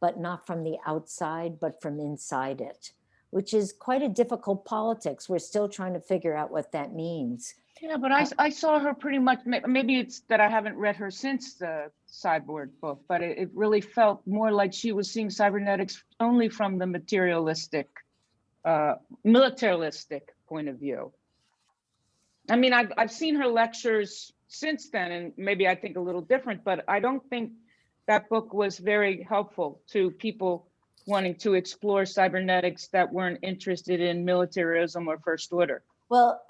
but not from the outside, but from inside it, which is quite a difficult politics. We're still trying to figure out what that means. Yeah, but I saw her pretty much, maybe it's that I haven't read her since the Cyborg book, but it really felt more like she was seeing cybernetics only from the materialistic militaristic point of view. I mean, I've seen her lectures since then, and maybe I think a little different, but I don't think that book was very helpful to people wanting to explore cybernetics that weren't interested in militarism or first order. Well,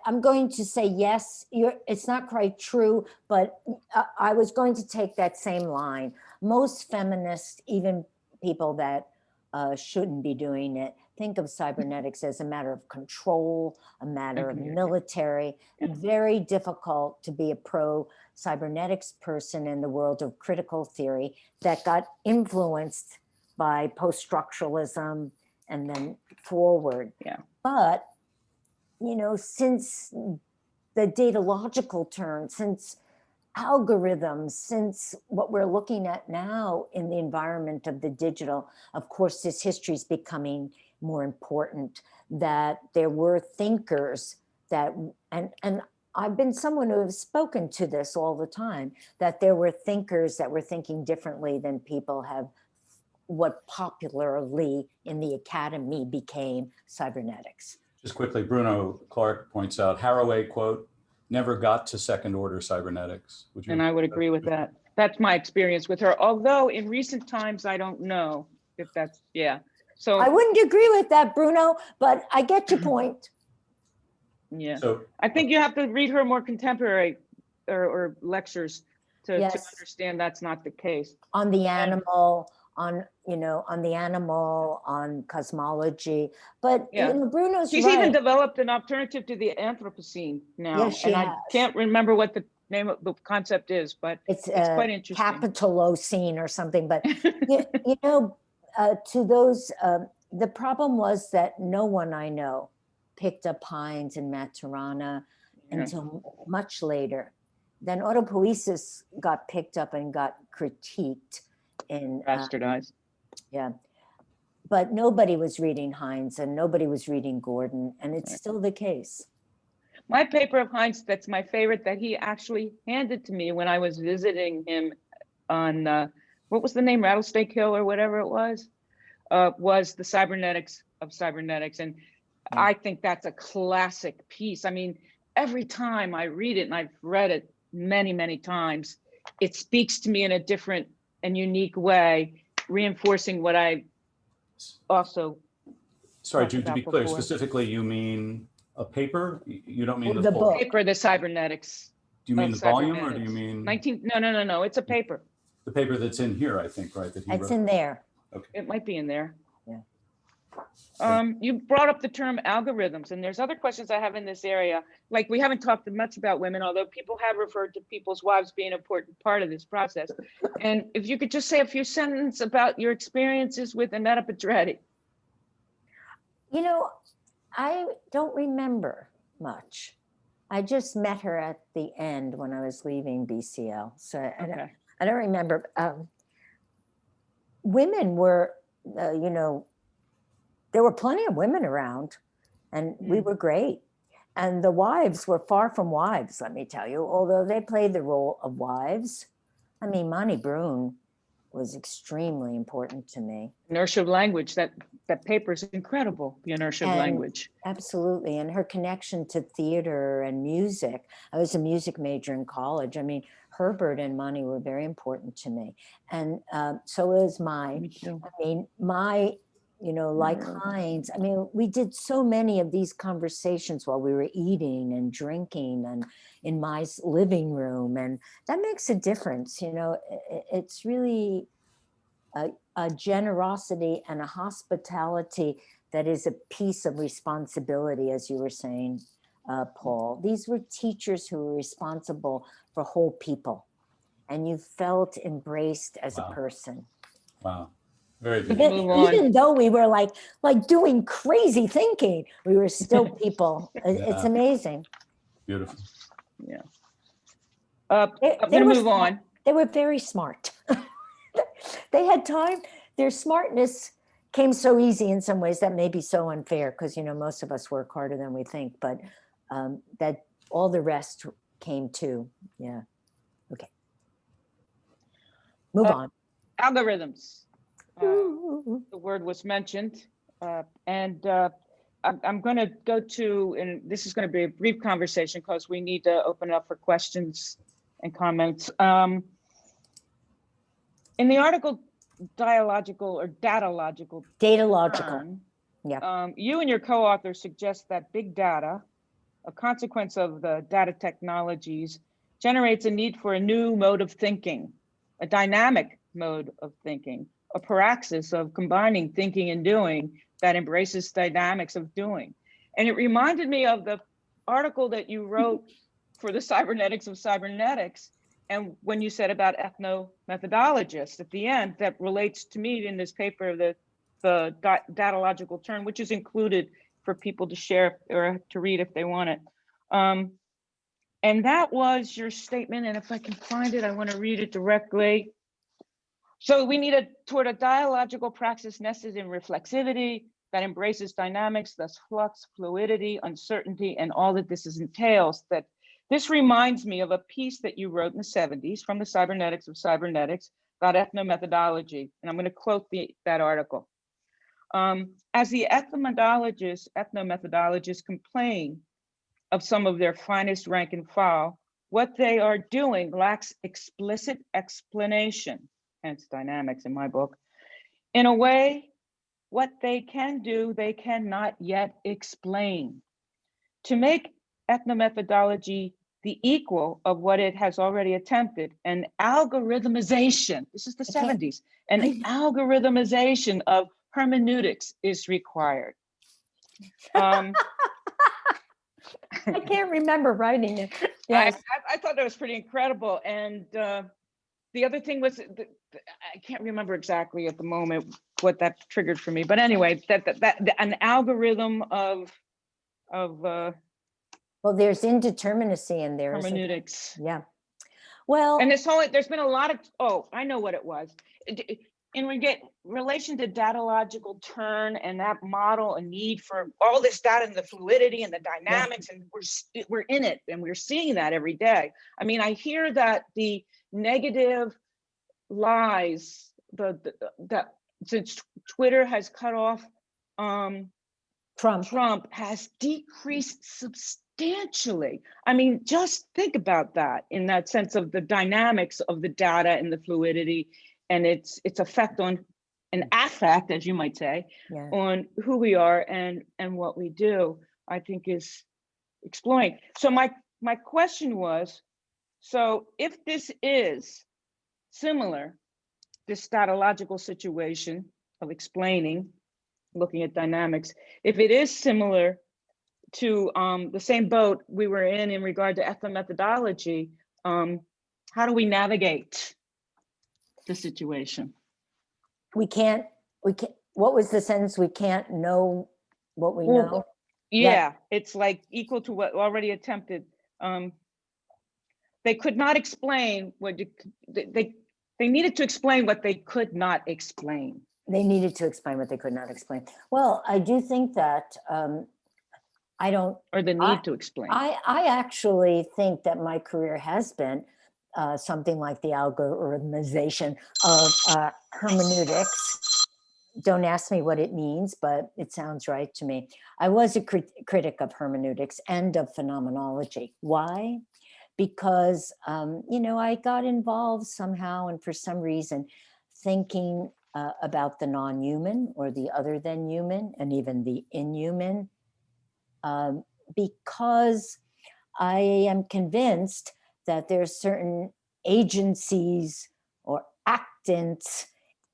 I'm going to say yes, it's not quite true, but I was going to take that same line. Most feminists, even people that shouldn't be doing it, think of cybernetics as a matter of control, a matter of military. Very difficult to be a pro-cybernetics person in the world of critical theory that got influenced by post-structuralism and then forward. Yeah. But you know, since the datalogical turn, since algorithms, since what we're looking at now in the environment of the digital, of course, this history is becoming more important, that there were thinkers that, and I've been someone who has spoken to this all the time, that there were thinkers that were thinking differently than people have, what popularly in the academy became cybernetics. Just quickly, Bruno Clark points out, Haraway, quote, never got to second order cybernetics. Would you? And I would agree with that. That's my experience with her. Although in recent times, I don't know if that's, yeah. So I wouldn't agree with that, Bruno, but I get your point. yeah, So I think you have to read her more contemporary or lectures to understand that's not the case. On the animal, on the animal, on cosmology, but you know, Bruno's She's right. even developed an alternative to the Anthropocene now. Yes, she and has. I can't remember what the name of the concept is, but it's quite interesting. Capitalocene or something, but you know, to those, the problem was that no one I know picked up Heinz and Maturana until much later. Then autopoiesis got picked up and got critiqued in bastardized. But nobody was reading Heinz and nobody was reading Gordon, and it's still the case. My paper of Heinz, that's my favorite, that he actually handed to me when I was visiting him on, what was the name, Rattlesnake Hill or whatever it was the Cybernetics of Cybernetics. And I think that's a classic piece. I mean, every time I read it, and I've read it many, many times, it speaks to me in a different and unique way, reinforcing what I also. Sorry, Jude, to be clear, specifically, you mean a paper? You don't mean the whole book. Paper, the Cybernetics. Do you mean the volume, or do you mean 19? No. It's a paper. The paper that's in here, I think, right? That he It's wrote. in there. Okay. It might be in there. Yeah. You brought up the term algorithms, and there's other questions I have in this area. Like, we haven't talked much about women, although people have referred to people's wives being an important part of this process. And if you could just say a few sentences about your experiences with Annetta Pedretti. You know, I don't remember much. I just met her at the end when I was leaving BCL. So I don't remember. Women were, you know, there were plenty of women around, and we were great. And the wives were far from wives, let me tell you, although they played the role of wives. I mean, Mani Brün was extremely important to me. Inertia of language, that paper is incredible, the inertia of language. Absolutely, and her connection to theater and music. I was a music major in college. I mean, Herbert and Mani were very important to me. And so is mine. I mean, my, you know, like Heinz, I mean, we did so many of these conversations while we were eating and drinking and in my living room. And that makes a difference. You know, it's really a generosity and a hospitality that is a piece of responsibility, as you were saying, Paul. These were teachers who were responsible for whole people, and you felt embraced as a person. Wow. Very good. Even though we were like doing crazy thinking, we were still people. It's amazing. Beautiful. Yeah. I'm gonna move on. They were very smart. They had time. Their smartness came so easy in some ways that may be so unfair, because, you know, most of us work harder than we think, but that all the rest came too. Yeah. Okay. Move on. Algorithms. The word was mentioned. I'm going to go to, and this is going to be a brief conversation because we need to open it up for questions and comments. In the article, dialogical or datalogical. Datalogical. Yeah. You and your co-author suggest that big data, a consequence of the data technologies, generates a need for a new mode of thinking, a dynamic mode of thinking, a praxis of combining thinking and doing that embraces dynamics of doing. And it reminded me of the article that you wrote for the Cybernetics of Cybernetics, and when you said about ethnomethodologists at the end, that relates to me in this paper, the datalogical turn, which is included for people to share or to read if they want it. And that was your statement, and if I can find it, I want to read it directly. So we need toward a dialogical praxis nested in reflexivity that embraces dynamics, thus flux, fluidity, uncertainty, and all that this entails. That this reminds me of a piece that you wrote in the 70s from the Cybernetics of Cybernetics about ethnomethodology, and I'm going to quote that article. As the ethnomethodologists complain of some of their finest rank and file, what they are doing lacks explicit explanation, hence dynamics in my book. In a way, what they can do, they cannot yet explain. To make ethnomethodology the equal of what it has already attempted, an algorithmization, this is the 70s, an algorithmization of hermeneutics is required. I can't remember writing it. Yes. I thought that was pretty incredible. And the other thing was, I can't remember exactly at the moment what that triggered for me. But anyway, that an algorithm of well, there's indeterminacy in there. Hermeneutics. Yeah. Well, and there's been a lot of, oh, I know what it was. In relation to datalogical turn and that model, a need for all this data and the fluidity and the dynamics, and we're in it, and we're seeing that every day. I mean, I hear that the negative lies, that since Twitter has cut off Trump has decreased substantially. I mean, just think about that in that sense of the dynamics of the data and the fluidity and its effect on an affect, as you might say, on who we are and what we do, I think is exploring. So my question was, so if this is similar, this datalogical situation of explaining, looking at dynamics, if it is similar to the same boat we were in regard to ethnomethodology, how do we navigate the situation? We can't, what was the sentence? We can't know what we know? Yeah, it's like equal to what already attempted. They could not explain what they needed to explain what they could not explain. They needed to explain what they could not explain. Well, I do think that I don't, or the need to explain. I actually think that my career has been something like the algorithmization of hermeneutics. Don't ask me what it means, but it sounds right to me. I was a critic of hermeneutics and of phenomenology. Why? Because, I got involved somehow and for some reason thinking about the non-human or the other than human and even the inhuman, because I am convinced that there's certain agencies or actants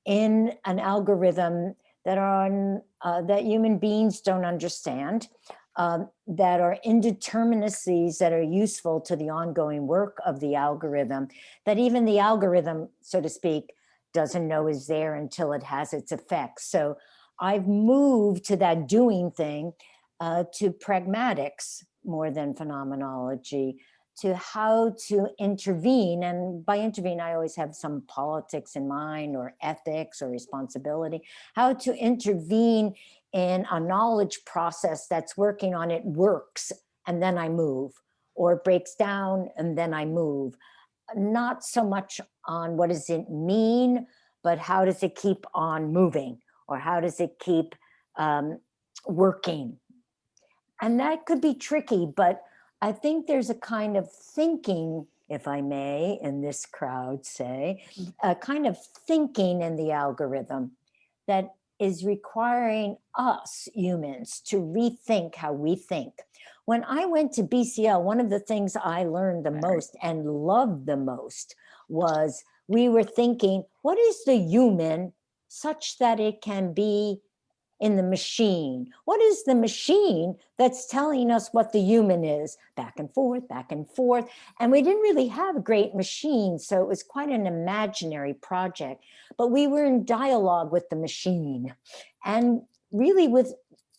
in an algorithm that are that human beings don't understand, that are indeterminacies that are useful to the ongoing work of the algorithm, that even the algorithm, so to speak, doesn't know is there until it has its effects. So I've moved to that doing thing, to pragmatics more than phenomenology, to how to intervene. And by intervene, I always have some politics in mind or ethics or responsibility, how to intervene in a knowledge process that's working on it works, and then I move, or it breaks down and then I move. Not so much on what does it mean, but how does it keep on moving, or how does it keep working. And that could be tricky, but I think there's a kind of thinking, if I may, in this crowd say, a kind of thinking in the algorithm that is requiring us humans to rethink how we think. When I went to BCL, one of the things I learned the most and loved the most was we were thinking, what is the human such that it can be in the machine? What is the machine that's telling us what the human is? Back and forth, back and forth. And we didn't really have great machines, so it was quite an imaginary project. But we were in dialogue with the machine and really with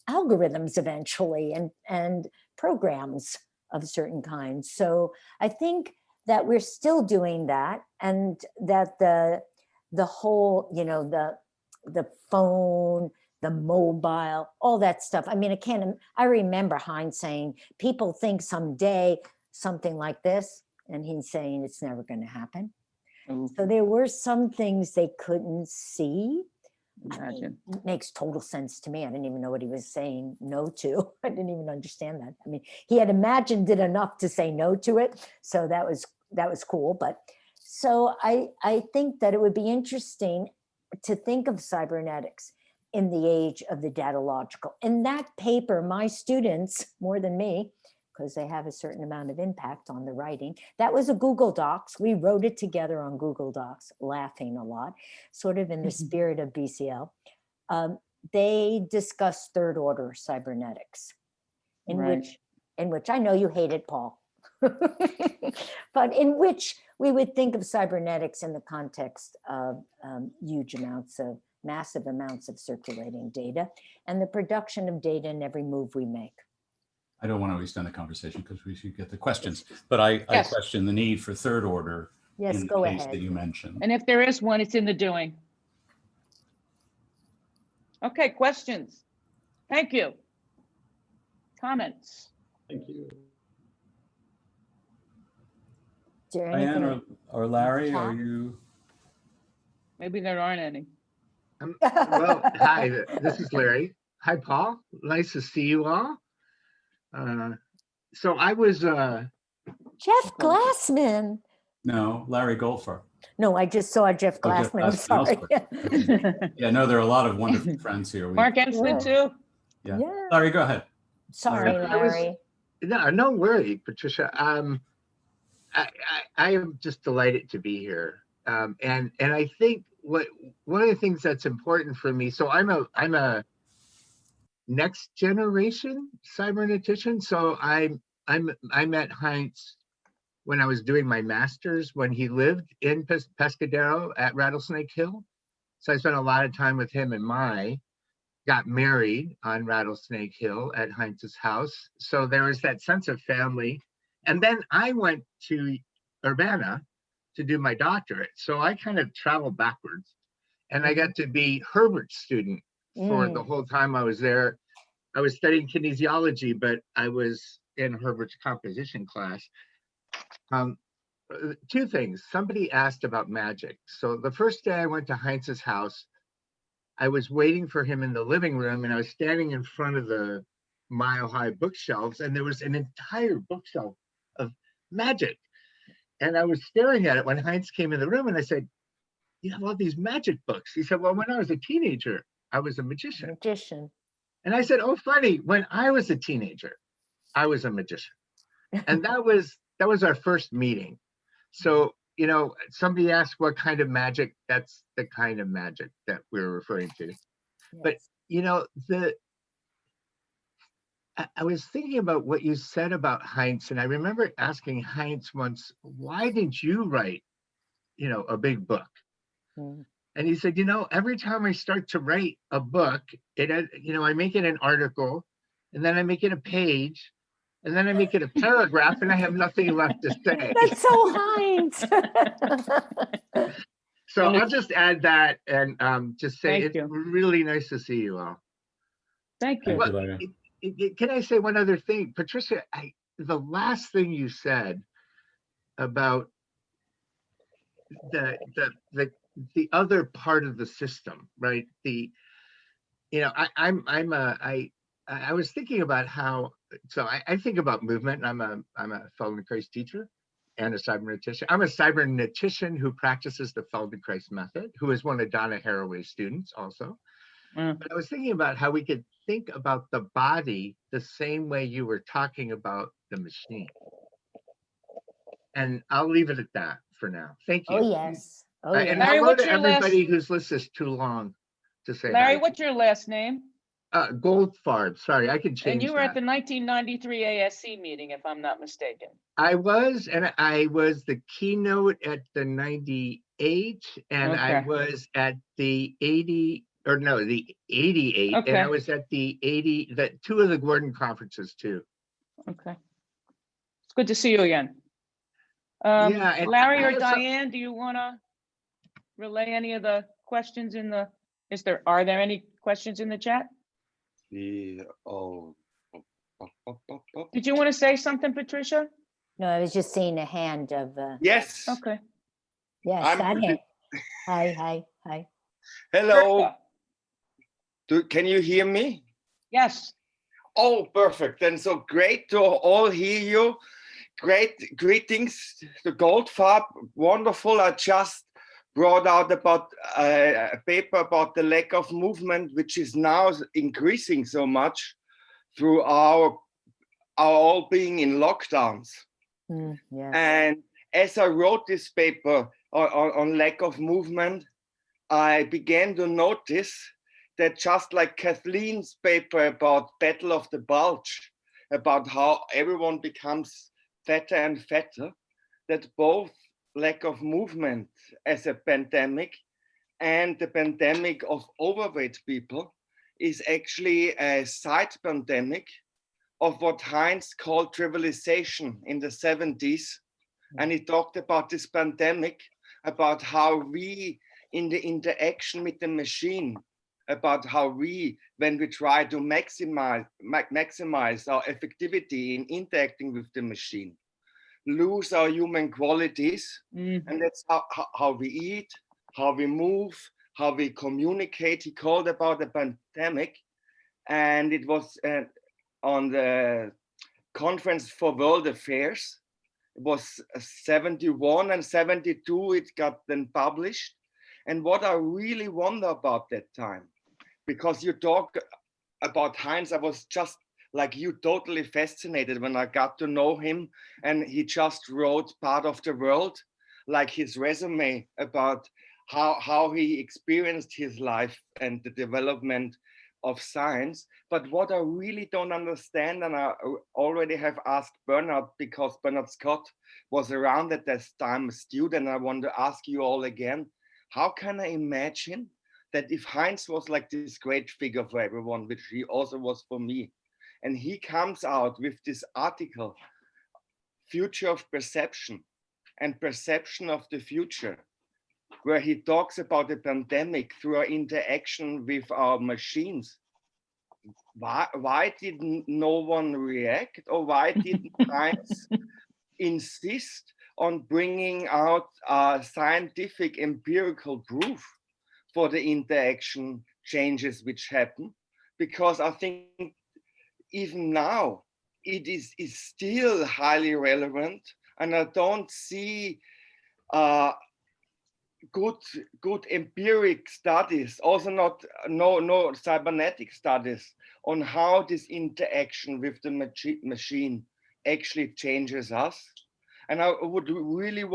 algorithms eventually and programs of certain kinds. So I think that we're still doing that, and that the whole, you know, the phone, the mobile, all that stuff. I mean, I remember Heinz saying, people think someday something like this, and he's saying it's never going to happen. So there were some things they couldn't see. I mean, it makes total sense to me. I didn't even know what he was saying no to. I didn't even understand that. I mean, he had imagined it enough to say no to it. So that was cool. But so I think that it would be interesting to think of cybernetics in the age of the datalogical. In that paper, my students, more than me, because they have a certain amount of impact on the writing, that was a Google Docs. We wrote it together on Google Docs, laughing a lot, sort of in the spirit of BCL. They discussed third order cybernetics, in which I know you hate it, Paul, but in which we would think of cybernetics in the context of massive amounts of circulating data and the production of data in every move we make. I don't want to extend the conversation because we should get the questions, but I question the need for third order in the case that you mentioned. And if there is one, it's in the doing. Okay, questions? Thank you. Comments? Thank you. Diane or Larry, are you? Maybe there aren't any. Well, hi, this is Larry. Hi, Paul. Nice to see you all. So I was Jeff Glassman. No, Larry Goldfarb. No, I just saw Jeff Glassman. I'm sorry. Yeah, no, there are a lot of wonderful friends here. Mark Enslin too. Yeah. Larry, go ahead. Sorry, Larry. No worry, Patricia. I am just delighted to be here. And I think one of the things that's important for me, so I'm a next generation cybernetician. So I met Heinz when I was doing my master's, when he lived in Pescadero at Rattlesnake Hill. So I spent a lot of time with him, and got married on Rattlesnake Hill at Heinz's house. So there was that sense of family. And then I went to Urbana to do my doctorate. So I kind of traveled backwards, and I got to be Herbert's student for the whole time I was there. I was studying kinesiology, but I was in Herbert's composition class. Two things. Somebody asked about magic. So the first day I went to Heinz's house, I was waiting for him in the living room, and I was standing in front of the mile-high bookshelves, and there was an entire bookshelf of magic. And I was staring at it when Heinz came in the room, and I said, "You have all these magic books." He said, "Well, when I was a teenager, I was a magician." And I said, "Oh, funny, when I was a teenager, I was a magician." And that was our first meeting. So, you know, somebody asked what kind of magic. That's the kind of magic that we're referring to. Yes. But, you know, I was thinking about what you said about Heinz, and I remember asking Heinz once, "Why didn't you write, you know, a big book?" And he said, "You know, every time I start to write a book, I make it an article, and then I make it a page, and then I make it a paragraph, and I have nothing left to say." That's so Heinz. So I'll just add that and just say it's you. really nice to see you all. Thank you. Larry. Can I say one other thing? Patricia, the last thing you said about the other part of the system, right? I was thinking about how, so I think about movement. I'm a Feldenkrais teacher and a cybernetician. I'm a cybernetician who practices the Feldenkrais method, who is one of Donna Haraway's students also. But I was thinking about how we could think about the body the same way you were talking about the machine. And I'll leave it at that for now. Thank you. Oh, yes. Oh, yes. And Larry, hello what's to your everybody whose list is too long to say Larry, hi. what's your last name? Goldfarb. Sorry, I can change And you were at that. the 1993 ASC meeting, if I'm not mistaken. I was, and I was the keynote at the 98, and I Okay. was at the 80, or no, the 88, and I Okay. was at the 80, two of the Gordon conferences too. Okay. It's good to see you again. Yeah, and Larry I or have some- Diane, do you want to relay any of the questions in the, are there any questions in the chat? Did Did you want to say something, Patricia? No, I was just seeing a hand of, Yes. Okay. yes, I'm that really- hand. Hi. Hello. Bertha. Can you hear me? Yes. Oh, perfect. And so great to all hear you. Great greetings to Goldfarb. Wonderful. I just brought out about a paper about the lack of movement, which is now increasing so much through our all being in lockdowns. Yes. And as I wrote this paper on lack of movement, I began to notice that just like Kathleen's paper about Battle of the Bulge, about how everyone becomes fatter and fatter, that both lack of movement as a pandemic and the pandemic of overweight people is actually a side pandemic of what Heinz called trivialization in the 70s. And he talked about this pandemic, about how we, in the interaction with the machine, about how we, when we try to maximize our effectivity in interacting with the machine, lose our human qualities. And that's how we eat, how we move, how we communicate. He called about the pandemic. And it was on the Conference for World Affairs. It was 71 and 72, it got then published. And what I really wonder about that time, because you talk about Heinz, I was just like you, totally fascinated when I got to know him, and he just wrote Part of the World, like his resume about how he experienced his life and the development of science. But what I really don't understand, and I already have asked Bernard, because Bernard Scott was around at this time, a student, I want to ask you all again, how can I imagine that if Heinz was like this great figure for everyone, which he also was for me, and he comes out with this article, Future of Perception and Perception of the Future, where he talks about the pandemic through our interaction with our machines. Why didn't no one react, or why didn't Heinz insist on bringing out scientific empirical proof for the interaction changes which happen? Because I think even now it is still highly relevant, and I don't see good empiric studies, also no cybernetic studies on how this interaction with the machine actually changes us. And I would really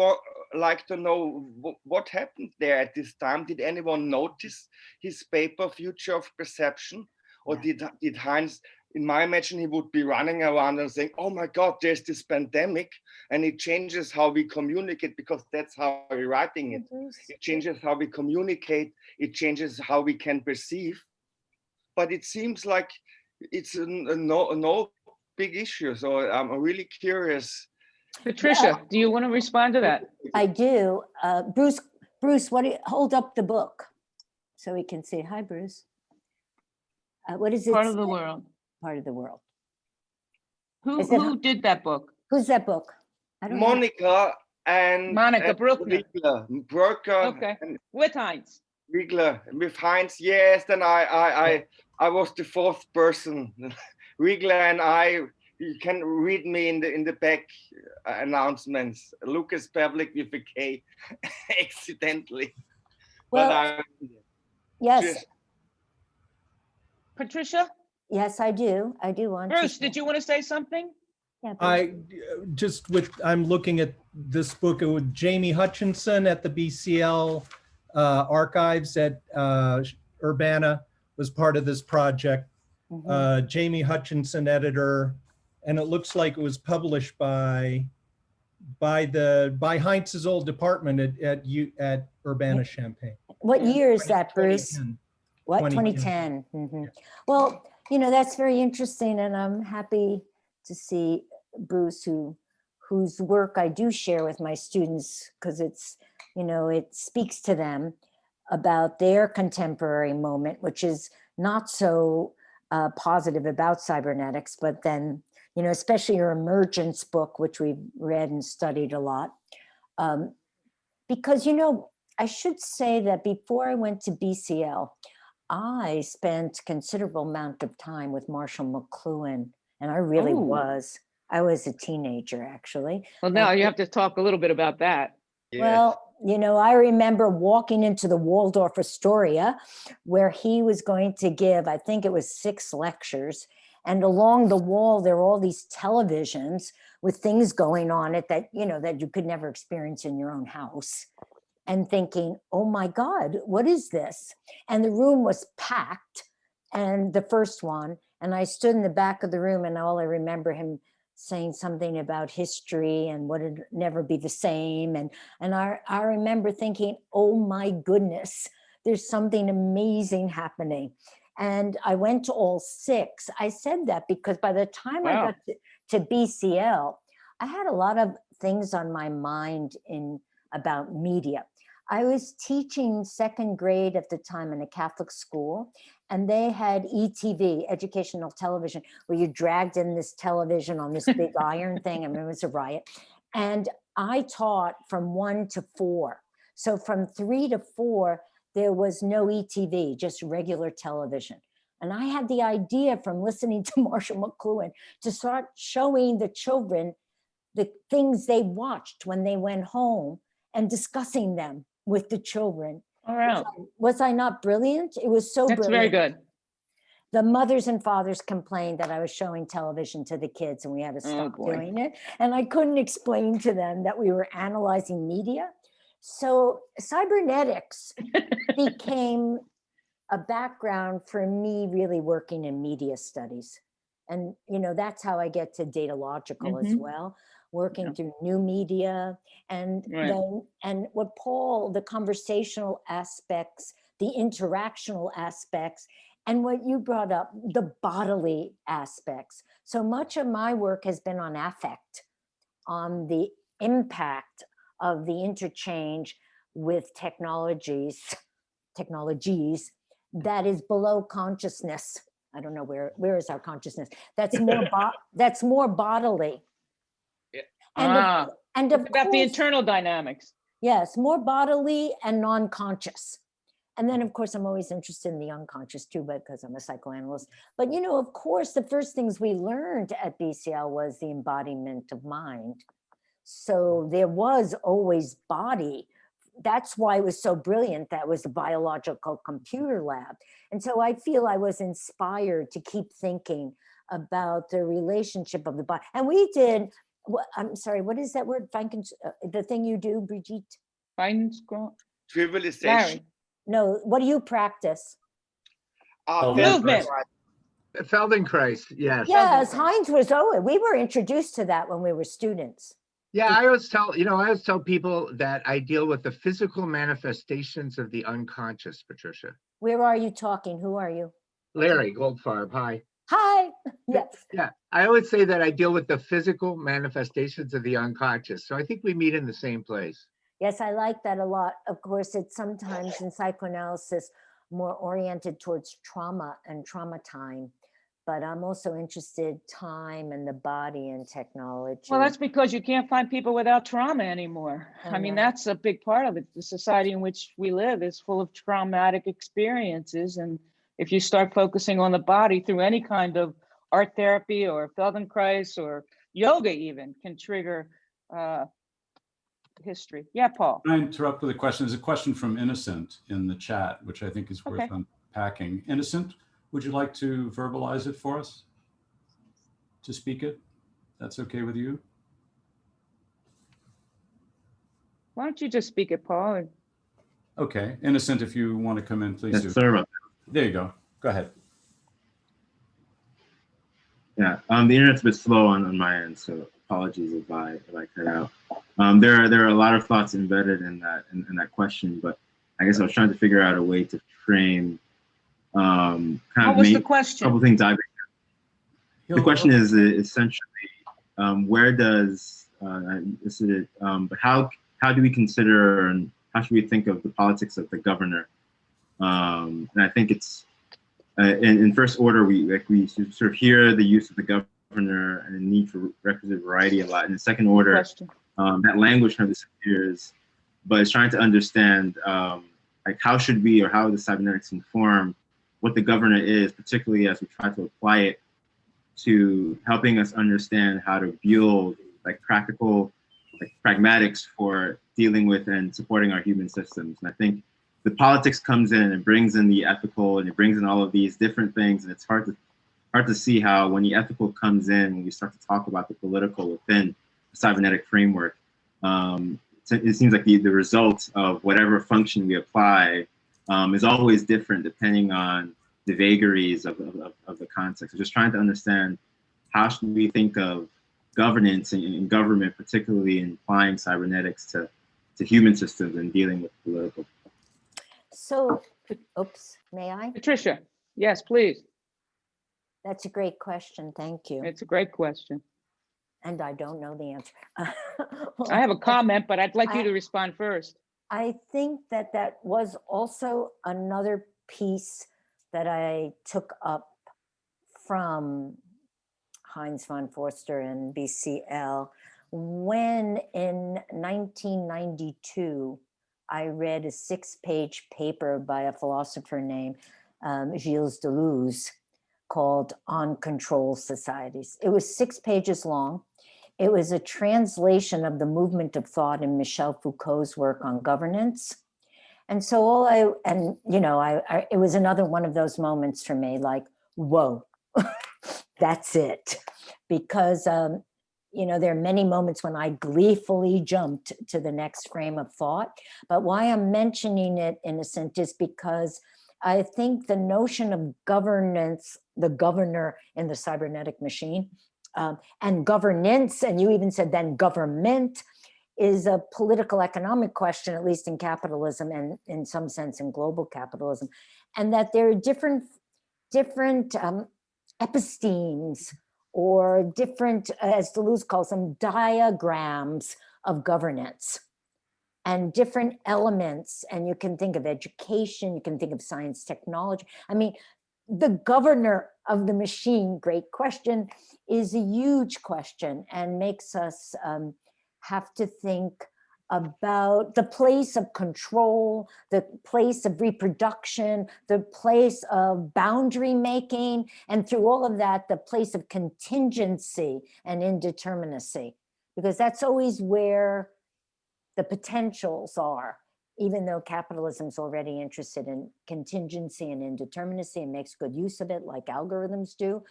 like to know what happened there at this time. Did anyone notice his paper, Future of Perception? Or did Heinz, in my imagination, he would be running around and saying, oh my God, there's this pandemic, and it changes how we communicate, because that's how we're writing it. It changes how we communicate, it changes how we can perceive. But it seems like it's no big issue. So I'm really curious. Patricia, do you want to respond to that? I do. Bruce, hold up the book so we can see. Hi, Bruce. What is it? Part of the World. Part of the World. Who did that book? Who's that book? I don't know. Monica and Monica Bruckner. Brucker Okay. and With Heinz. Riegler with Heinz. Yes, then I I was the fourth person. Riegler and I, you can read me in the back announcements. Lucas Pavlik with a K, accidentally. Well, but yes, just, Patricia, yes, I do. I do want to. Bruce, did you want to say something? Yeah, Bruce. I'm looking at this book with Jamie Hutchinson at the BCL archives at Urbana was part of this project. Jamie Hutchinson, editor, and it looks like it was published by Heinz's old department at Urbana-Champaign. What year is that, Bruce? 2010. What, 2010. 2010? Yeah. Well, you know, that's very interesting, and I'm happy to see Bruce, whose work I do share with my students, because it's, you know, it speaks to them about their contemporary moment, which is not so positive about cybernetics, but then, you know, especially your emergence book, which we've read and studied a lot. Because, you know, I should say that before I went to BCL, I spent considerable amount of time with Marshall Mcluhan, and I really I was a teenager, actually. Well, now you have to talk a little bit about that. yeah. Well, you know, I remember walking into the Waldorf Astoria where he was going to give, I think it was 6 lectures. And along the wall, there were all these televisions with things going on it that, you know, that you could never experience in your own house. And thinking, oh my God, what is this? And the room was packed, and the first one, and I stood in the back of the room, and all I remember him saying something about history and would it never be the same. And I remember thinking, oh my goodness, there's something amazing happening. And I went to all 6. I said that because by the time I got to BCL, I had a lot of things on my mind about media. I was teaching 2nd grade at the time in a Catholic school, and they had ETV, educational television, where you dragged in this television on this big iron thing. I mean, it was a riot. And I taught from 1 to 4. So from 3 to 4, there was no ETV, just regular television. And I had the idea from listening to Marshall Mcluhan to start showing the children the things they watched when they went home and discussing them with the children. All right. Was I not brilliant? It was so That's brilliant. very good. The mothers and fathers complained that I was showing television to the kids and we had to stop doing it. And I couldn't explain to them that we were analyzing media. So cybernetics became a background for me really working in media studies. And, you know, that's how I get to datalogical as well, working through new media and then, and what Paul, the conversational aspects, the interactional aspects, and what you brought up, the bodily aspects. So much of my work has been on affect, on the impact of the interchange with technologies that is below consciousness. I don't know where is our consciousness. That's more that's more bodily. Yeah. And of about course, the internal dynamics. yes, more bodily and non-conscious. And then, of course, I'm always interested in the unconscious too, because I'm a psychoanalyst. But, you know, of course, the first things we learned at BCL was the embodiment of mind. So there was always body. That's why it was so brilliant. That was the biological computer lab. And so I feel I was inspired to keep thinking about the relationship of the body. And we did, I'm sorry, what is that word? The thing you do, Brigitte? Trivialization. Larry. No, what do you practice? Movement. Feldenkrais, yes. Yes, Heinz was, we were introduced to that when we were students. Yeah, I always tell people that I deal with the physical manifestations of the unconscious, Patricia. Where are you talking? Who are you? Larry Goldfarb, hi. Hi. Yes. Yeah, I always say that I deal with the physical manifestations of the unconscious. So I think we meet in the same place. Yes, I like that a lot. Of course, it's sometimes in psychoanalysis more oriented towards trauma and trauma time, but I'm also interested time and the body and technology. Well, that's because you can't find people without trauma anymore. I mean, that's a big part of it. The society in which we live is full of traumatic experiences, and if you start focusing on the body through any kind of art therapy or Feldenkrais or yoga even can trigger history. Yeah, Paul. Can I interrupt with a question? There's a question from Innocent in the chat, which I think is worth Okay. unpacking. Innocent, would you like to verbalize it for us? To speak it? That's okay with you? Why don't you just speak it, Paul? Okay. Innocent, if you want to come in, please do. Yes, sorry about that. There you go. Go ahead. Yeah, the internet's a bit slow on my end, so apologies if I cut out. There are a lot of thoughts embedded in that question, but I guess I was trying to figure out a way to frame What was the question? a couple things. The question is essentially where does but how do we consider and how should we think of the politics of the governor? And I think it's in first order we sort of hear the use of the governor and the need for requisite variety a lot. In the second order, that language kind of disappears, but it's trying to understand like how should we or how the cybernetics inform what the governor is, particularly as we try to apply it to helping us understand how to build like practical pragmatics for dealing with and supporting our human systems. And I think the politics comes in and it brings in the ethical and it brings in all of these different things. And it's hard to see how when the ethical comes in, when we start to talk about the political within the cybernetic framework, it seems like the result of whatever function we apply is always different depending on the vagaries of the context. So just trying to understand how should we think of governance and government, particularly in applying cybernetics to human systems and dealing with political. So, oops, may I? Patricia, yes, please. That's a great question. Thank you. It's a great question. And I don't know the answer. I have a comment, but I'd like you to respond first. I think that was also another piece that I took up from Heinz von Foerster and BCL when in 1992, I read a 6-page paper by a philosopher named Gilles Deleuze called On Control Societies. It was 6 pages long. It was a translation of the movement of thought in Michel Foucault's work on governance. And so it was another one of those moments for me, like, whoa, that's it. Because, there are many moments when I gleefully jumped to the next frame of thought. But why I'm mentioning it, Innocent, is because I think the notion of governance, the governor in the cybernetic machine, and governance, and you even said then government, is a political economic question, at least in capitalism and in some sense in global capitalism. And that there are different epistemes or different, as Deleuze calls them, diagrams of governance and different elements. And you can think of education, you can think of science, technology. I mean, the governor of the machine, great question, is a huge question and makes us have to think about the place of control, the place of reproduction, the place of boundary making, and through all of that, the place of contingency and indeterminacy, because that's always where the potentials are, even though capitalism is already interested in contingency and indeterminacy and makes good use of it like algorithms do.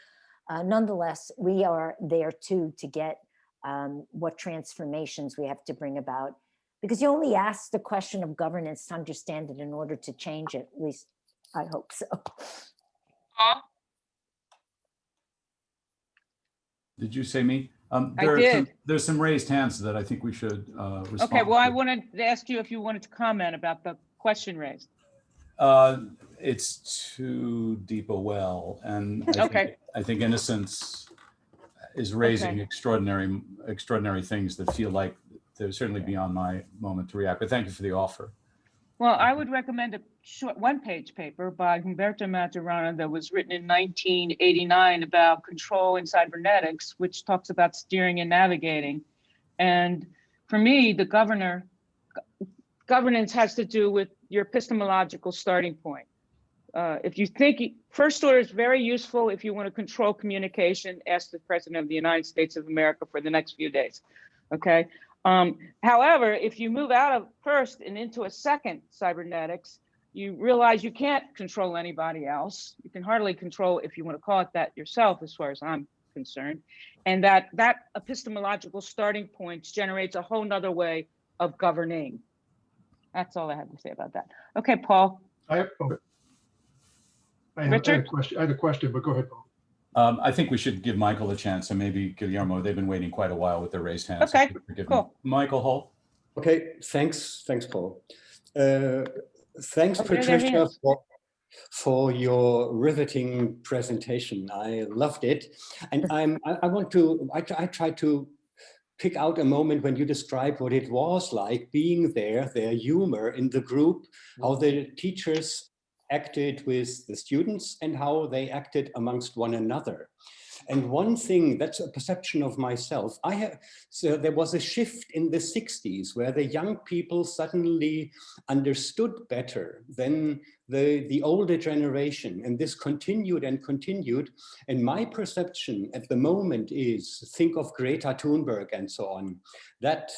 Nonetheless, we are there too to get what transformations we have to bring about, because you only ask the question of governance to understand it in order to change it. At least I hope so. Did you say me? I did. There's some raised hands that I think we should respond Okay, well, I to. wanted to ask you if you wanted to comment about the question raised. It's too deep a well, and I think Innocence is raising extraordinary things that feel like they're certainly beyond my moment to react. But thank you for the offer. Well, I would recommend a short 1-page paper by Humberto Maturana that was written in 1989 about control in cybernetics, which talks about steering and navigating. And for me, the governance has to do with your epistemological starting point. if you think first order is very useful if you want to control communication, ask the President of the United States of America for the next few days. Okay. However, if you move out of first and into a second cybernetics, you realize you can't control anybody else. You can hardly control, if you want to call it that, yourself, as far as I'm concerned. And that epistemological starting point generates a whole nother way of governing. That's all I have to say about that. Okay, Paul. I had a question, but go ahead, Paul. I think we should give Michael a chance, and maybe Guillermo. They've been waiting quite a while with their raised hands. Okay, so cool. Michael Hull. Okay, thanks, Paul. Thanks, Patricia, for your riveting presentation. I loved it, and I tried to pick out a moment when you described what it was like being there, their humor in the group, how the teachers acted with the students and how they acted amongst one another. And one thing, that's a perception of myself, so there was a shift in the 60s where the young people suddenly understood better than the older generation. And this continued and continued. And my perception at the moment is, think of Greta Thunberg and so on, that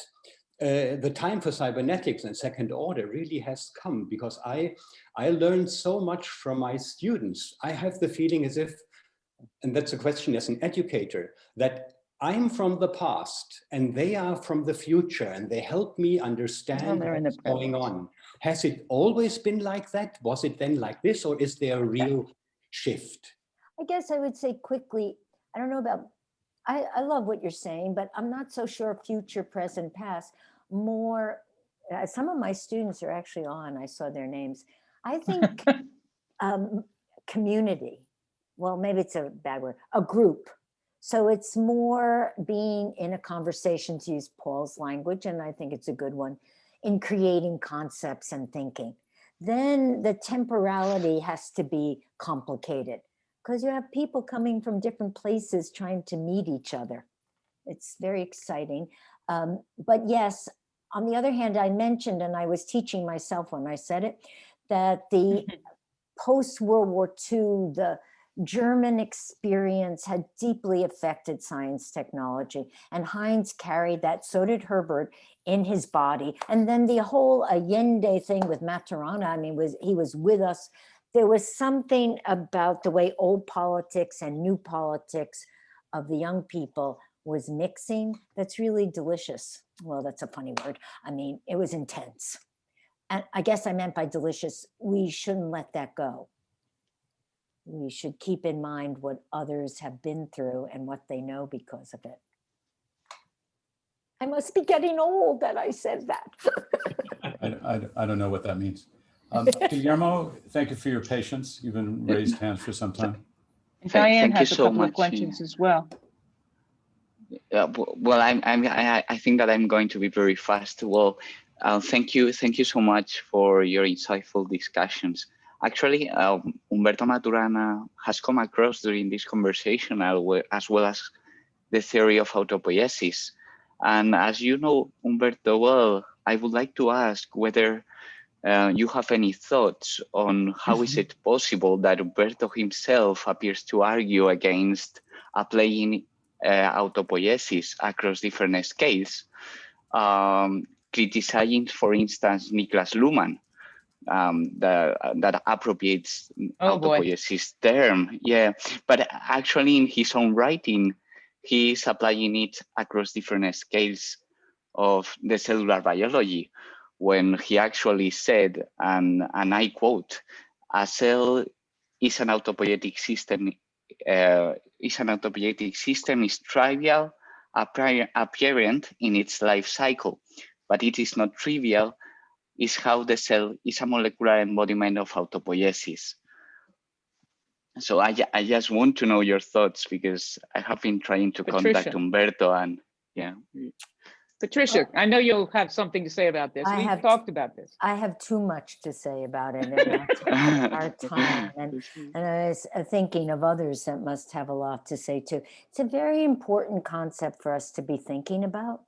the time for cybernetics and second order really has come, because I learned so much from my students. I have the feeling as if, and that's a question as an educator, that I'm from the past and they are from the future, and they help me understand what's going on. Has it always been like that? Was it then like this, or is there a real shift? I guess I would say quickly, I don't know about, I love what you're saying, but I'm not so sure future, present, past. More, some of my students are actually on, I saw their names. I think community, well, maybe it's a bad word, a group. So it's more being in a conversation, to use Paul's language, and I think it's a good one, in creating concepts and thinking. Then the temporality has to be complicated, because you have people coming from different places trying to meet each other. It's very exciting. But yes, on the other hand, I mentioned, and I was teaching myself when I said it, that the post-World War II, the German experience had deeply affected science technology. And Heinz carried that, so did Herbert, in his body. And then the whole Allende thing with Maturana, I mean, he was with us. There was something about the way old politics and new politics of the young people was mixing that's really delicious. Well, that's a funny word. I mean, it was intense. And I guess I meant by delicious, we shouldn't let that go. We should keep in mind what others have been through and what they know because of it. I must be getting old that I said that. I don't know what that means. Guillermo, thank you for your patience. You've been raised hands for some time. Diane has a couple of questions as well. Well, I think that I'm going to be very fast. Well, thank you so much for your insightful discussions. Actually, Humberto Maturana has come across during this conversation, as well as the theory of autopoiesis. And as you know, Humberto, well, I would like to ask whether you have any thoughts on how is it possible that Humberto himself appears to argue against applying autopoiesis across different scales, criticizing, for instance, Niklas Luhmann, that appropriates autopoiesis term. Yeah, but actually in his own writing, he is applying it across different scales of the cellular biology, when he actually said, and I quote, "A cell is an autopoietic system. Is trivial, apparent in its life cycle, but it is not trivial. Is how the cell is a molecular embodiment of autopoiesis." So I just want to know your thoughts, because I have been trying to contact Humberto, and yeah. Patricia, I know you'll have something to say about this. We've talked about this. I have too much to say about it, and our time. And I was thinking of others that must have a lot to say too. It's a very important concept for us to be thinking about,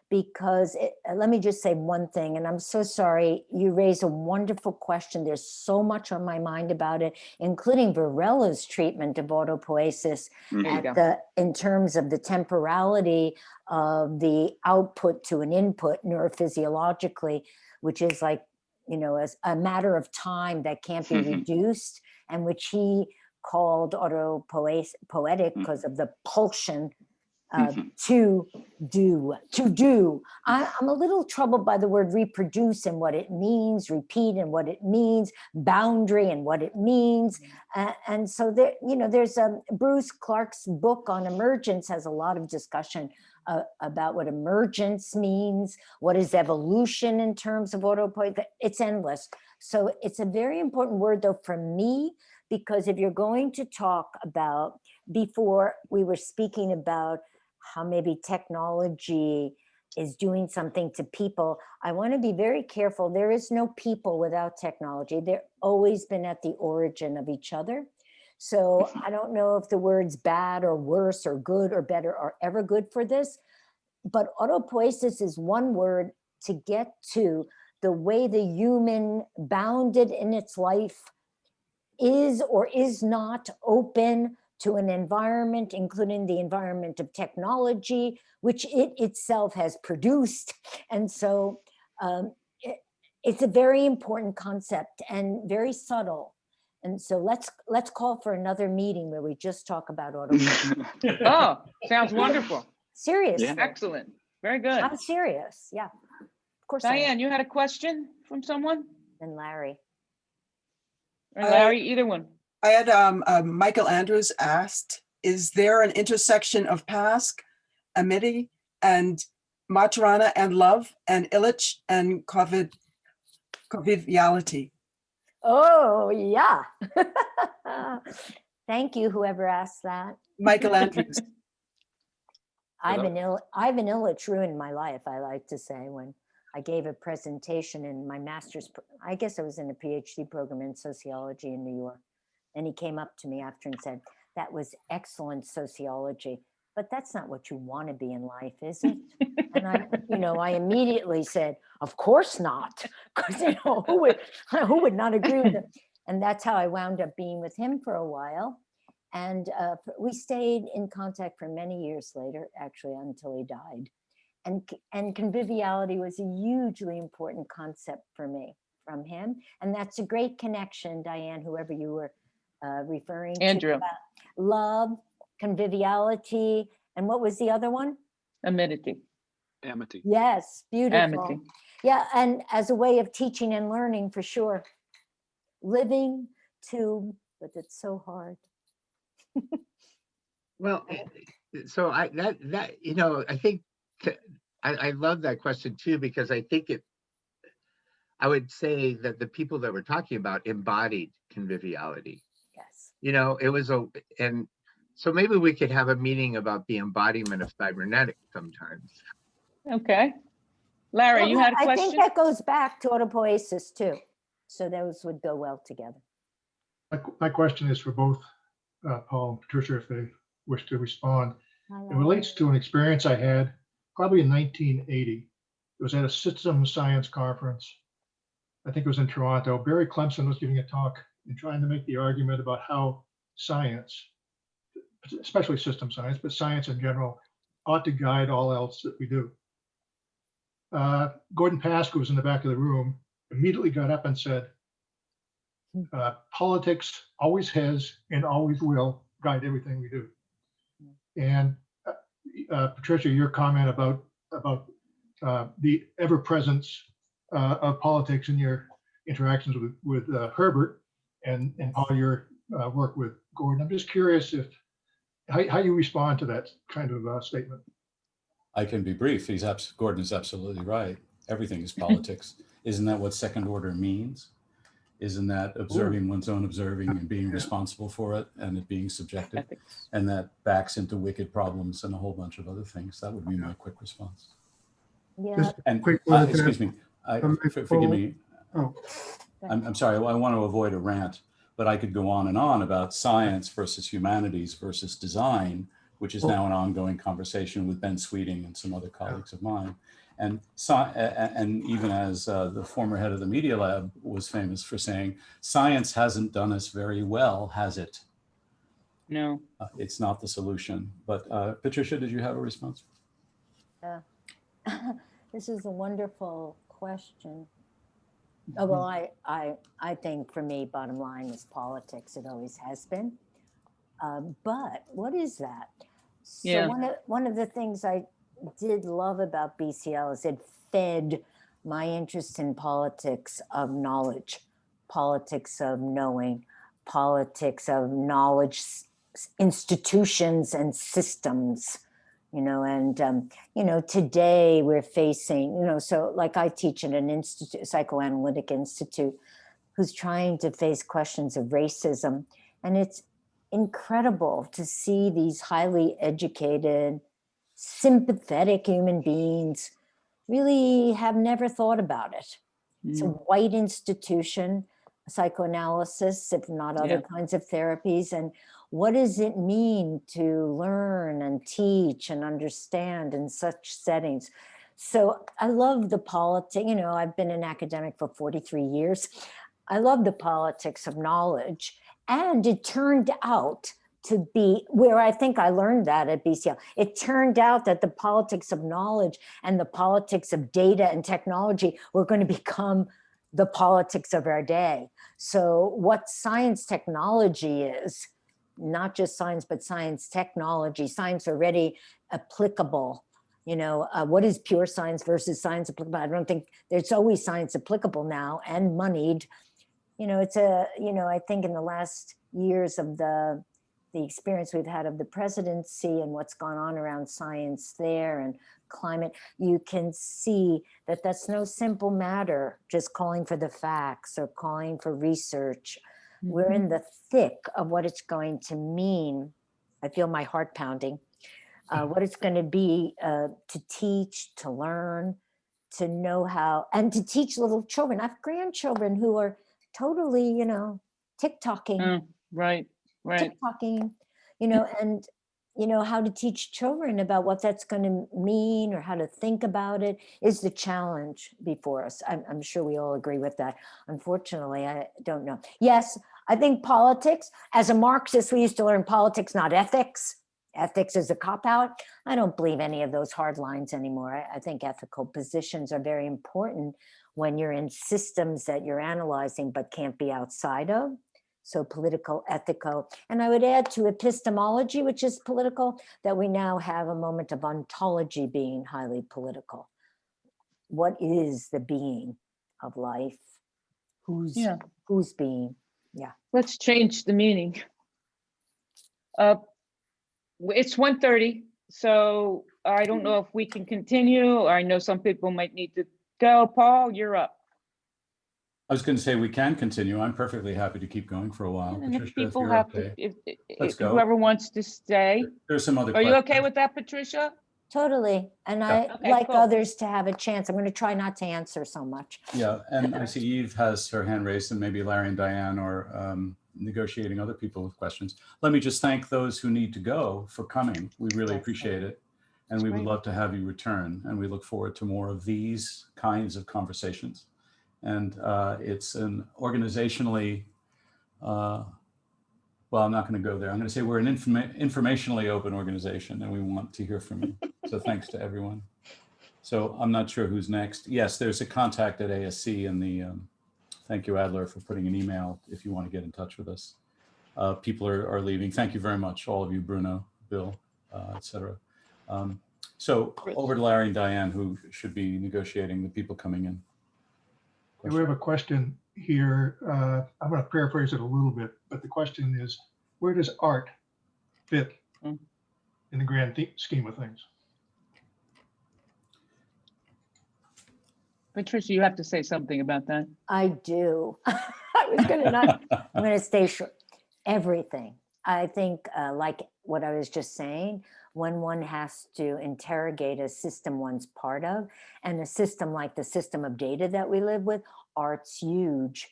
because let me just say one thing, and I'm so sorry, you raised a wonderful question. There's so much on my mind about it, including Varela's treatment of autopoiesis in terms of the temporality of the output to an input neurophysiologically, which is like, you know, as a matter of time that can't be reduced, and which he called autopoietic because of the pulsion to do. I'm a little troubled by the word reproduce and what it means, repeat and what it means, boundary and what it means. And so there, you know, there's Bruce Clark's book on emergence has a lot of discussion about what emergence means, what is evolution in terms of autopoiesis. It's endless. So it's a very important word though for me, because if you're going to talk about, before we were speaking about how maybe technology is doing something to people, I want to be very careful. There is no people without technology. They've always been at the origin of each other. So I don't know if the words bad or worse or good or better are ever good for this, but autopoiesis is one word to get to the way the human bounded in its life is or is not open to an environment, including the environment of technology, which it itself has produced. And so it's a very important concept and very subtle. And so let's call for another meeting where we just talk about autopoiesis. Oh, sounds wonderful. Serious. Yeah. Excellent. Very good. I'm serious. Yeah, of course. Diane, you had a question from someone? And Larry. Or Larry, either one. I had Michael Andrews asked, is there an intersection of Pask, Amity, and Maturana and love, and Illich and conviviality? Oh, yeah. Thank you, whoever asked that. Michael Andrews. Ivan Illich ruined my life, I like to say, when I gave a presentation in my master's, I guess I was in a PhD program in sociology in New York. And he came up to me after and said, that was excellent sociology, but that's not what you want to be in life, is it? And I immediately said, of course not, because who would not agree with him? And that's how I wound up being with him for a while. And we stayed in contact for many years later, actually, until he died. And conviviality was a hugely important concept for me from him. And that's a great connection, Diane, whoever you were referring Andrew. to. About love, conviviality, and what was the other one? Amity. Amity. Yes, beautiful. Amity. Yeah, and as a way of teaching and learning, for sure. Living too, but it's so hard. Well, so I think I love that question too, because I think I would say that the people that we're talking about embodied conviviality. Yes. You know, it was and so maybe we could have a meeting about the embodiment of cybernetics sometimes. Okay. Larry, you had a question? I think that goes back to autopoiesis too. So those would go well together. My question is for both Paul and Patricia, if they wish to respond. It relates to an experience I had probably in 1980. It was at a systems science conference. I think it was in Toronto. Barry Clemson was giving a talk and trying to make the argument about how science, especially system science, but science in general, ought to guide all else that we do. Gordon Pask, who was in the back of the room, immediately got up and said, politics always has and always will guide everything we do. And Patricia, your comment about the ever-presence of politics in your interactions with Herbert and Paul, your work with Gordon. I'm just curious how you respond to that kind of statement. I can be brief. Gordon is absolutely right. Everything is politics. Isn't that what second order means? Isn't that observing one's own observing and being responsible for it and it being subjective? And that backs into wicked problems and a whole bunch of other things. That would be my quick response. Yeah. And excuse me, forgive me. I'm sorry, I want to avoid a rant, but I could go on and on about science versus humanities versus design, which is now an ongoing conversation with Ben Sweeting and some other colleagues of mine. And even as the former head of the Media Lab was famous for saying, science hasn't done us very well, has it? No. It's not the solution. But Patricia, did you have a response? This is a wonderful question. Oh, well, I think for me, bottom line is politics. It always has been. But what is that? So Yeah. one of the things I did love about BCL is it fed my interest in politics of knowledge, politics of knowing, politics of knowledge institutions and systems, you know, and, you know, today we're facing, you know, so like I teach at an institute, psychoanalytic institute, who's trying to face questions of racism. And it's incredible to see these highly educated, sympathetic human beings really have never thought about it. It's a white institution, psychoanalysis, if not other kinds of therapies. And what does it mean to learn and teach and understand in such settings? So I love the politics, you know, I've been an academic for 43 years. I love the politics of knowledge. And it turned out to be where I think I learned that at BCL. It turned out that the politics of knowledge and the politics of data and technology were going to become the politics of our day. So what science technology is, not just science, but science technology, science already applicable. You know, what is pure science versus science applicable? I don't think there's always science applicable now and moneyed. You know, it's a, you know, I think in the last years of the experience we've had of the presidency and what's gone on around science there and climate, you can see that that's no simple matter, just calling for the facts or calling for research. We're in the thick of what it's going to mean. I feel my heart pounding. What it's going to be to teach, to learn, to know how, and to teach little children. I have grandchildren who are totally, you know, TikToking. Right. TikToking, you know, and, you know, how to teach children about what that's going to mean or how to think about it is the challenge before us. I'm sure we all agree with that. Unfortunately, I don't know. Yes, I think politics, as a Marxist, we used to learn politics, not ethics. Ethics is a cop-out. I don't believe any of those hard lines anymore. I think ethical positions are very important when you're in systems that you're analyzing but can't be outside of. So political, ethical. And I would add to epistemology, which is political, that we now have a moment of ontology being highly political. What is the being of life? Who's being? Yeah. Let's change the meaning. It's 1:30, so I don't know if we can continue. I know some people might need to go. Paul, you're up. I was going to say we can continue. I'm perfectly happy to keep going for a while. And if Patricia, people you're have okay. if whoever wants to stay. There's some other Are you questions. okay with that, Patricia? Totally. And I like others to have a chance. I'm going to try not to answer so much. Yeah, and I see Eve has her hand raised, and maybe Larry and Diane are negotiating other people with questions. Let me just thank those who need to go for coming. We really appreciate it. And we would love to have you return. And we look forward to more of these kinds of conversations. And it's an organizationally, well, I'm not going to go there. I'm going to say we're an informationally open organization, and we want to hear from you. So thanks to everyone. So I'm not sure who's next. Yes, there's a contact at ASC in the, thank you, Adler, for putting an email if you want to get in touch with us. People are leaving. Thank you very much, all of you, Bruno, Bill, et cetera. So over to Larry and Diane, who should be negotiating the people coming in. We have a question here. I'm going to paraphrase it a little bit, but the question is, where does art fit in the grand scheme of things? Patricia, you have to say something about that. I do. I was going to not, I'm going to stay short. Everything. I think like what I was just saying, when one has to interrogate a system one's part of, and a system like the system of data that we live with, art's huge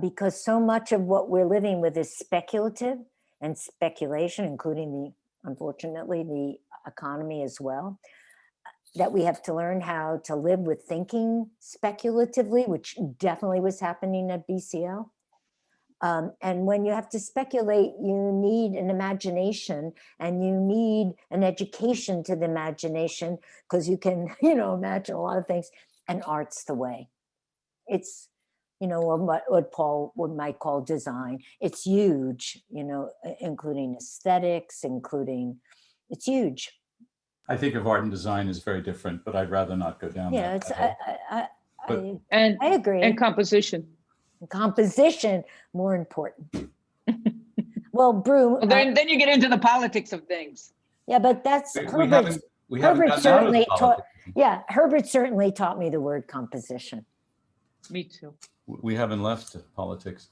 because so much of what we're living with is speculative and speculation, including unfortunately, the economy as well. that we have to learn how to live with thinking speculatively, which definitely was happening at BCL. And when you have to speculate, you need an imagination and you need an education to the imagination, because you can, imagine a lot of things, and art's the way. It's, or what Paul might call design. It's huge, including aesthetics, it's huge. I think of art and design as very different, but I'd rather not go down that path. I agree. And composition. Composition, more important. Well, Brün. Well, then you get into the politics of things. Yeah, but that's Herbert certainly taught me the word composition. Me too. We haven't left politics.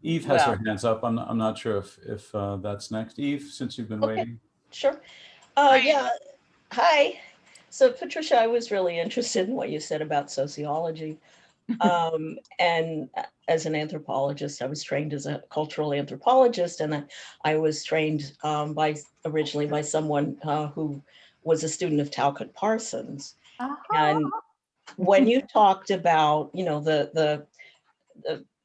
Eve has her hands up. I'm not sure if that's next. Eve, since you've been waiting. Sure. Yeah. Hi. So Patricia, I was really interested in what you said about sociology. And as an anthropologist, I was trained as a cultural anthropologist, and I was trained originally by someone who was a student of Talcott Parsons. And when you talked about, the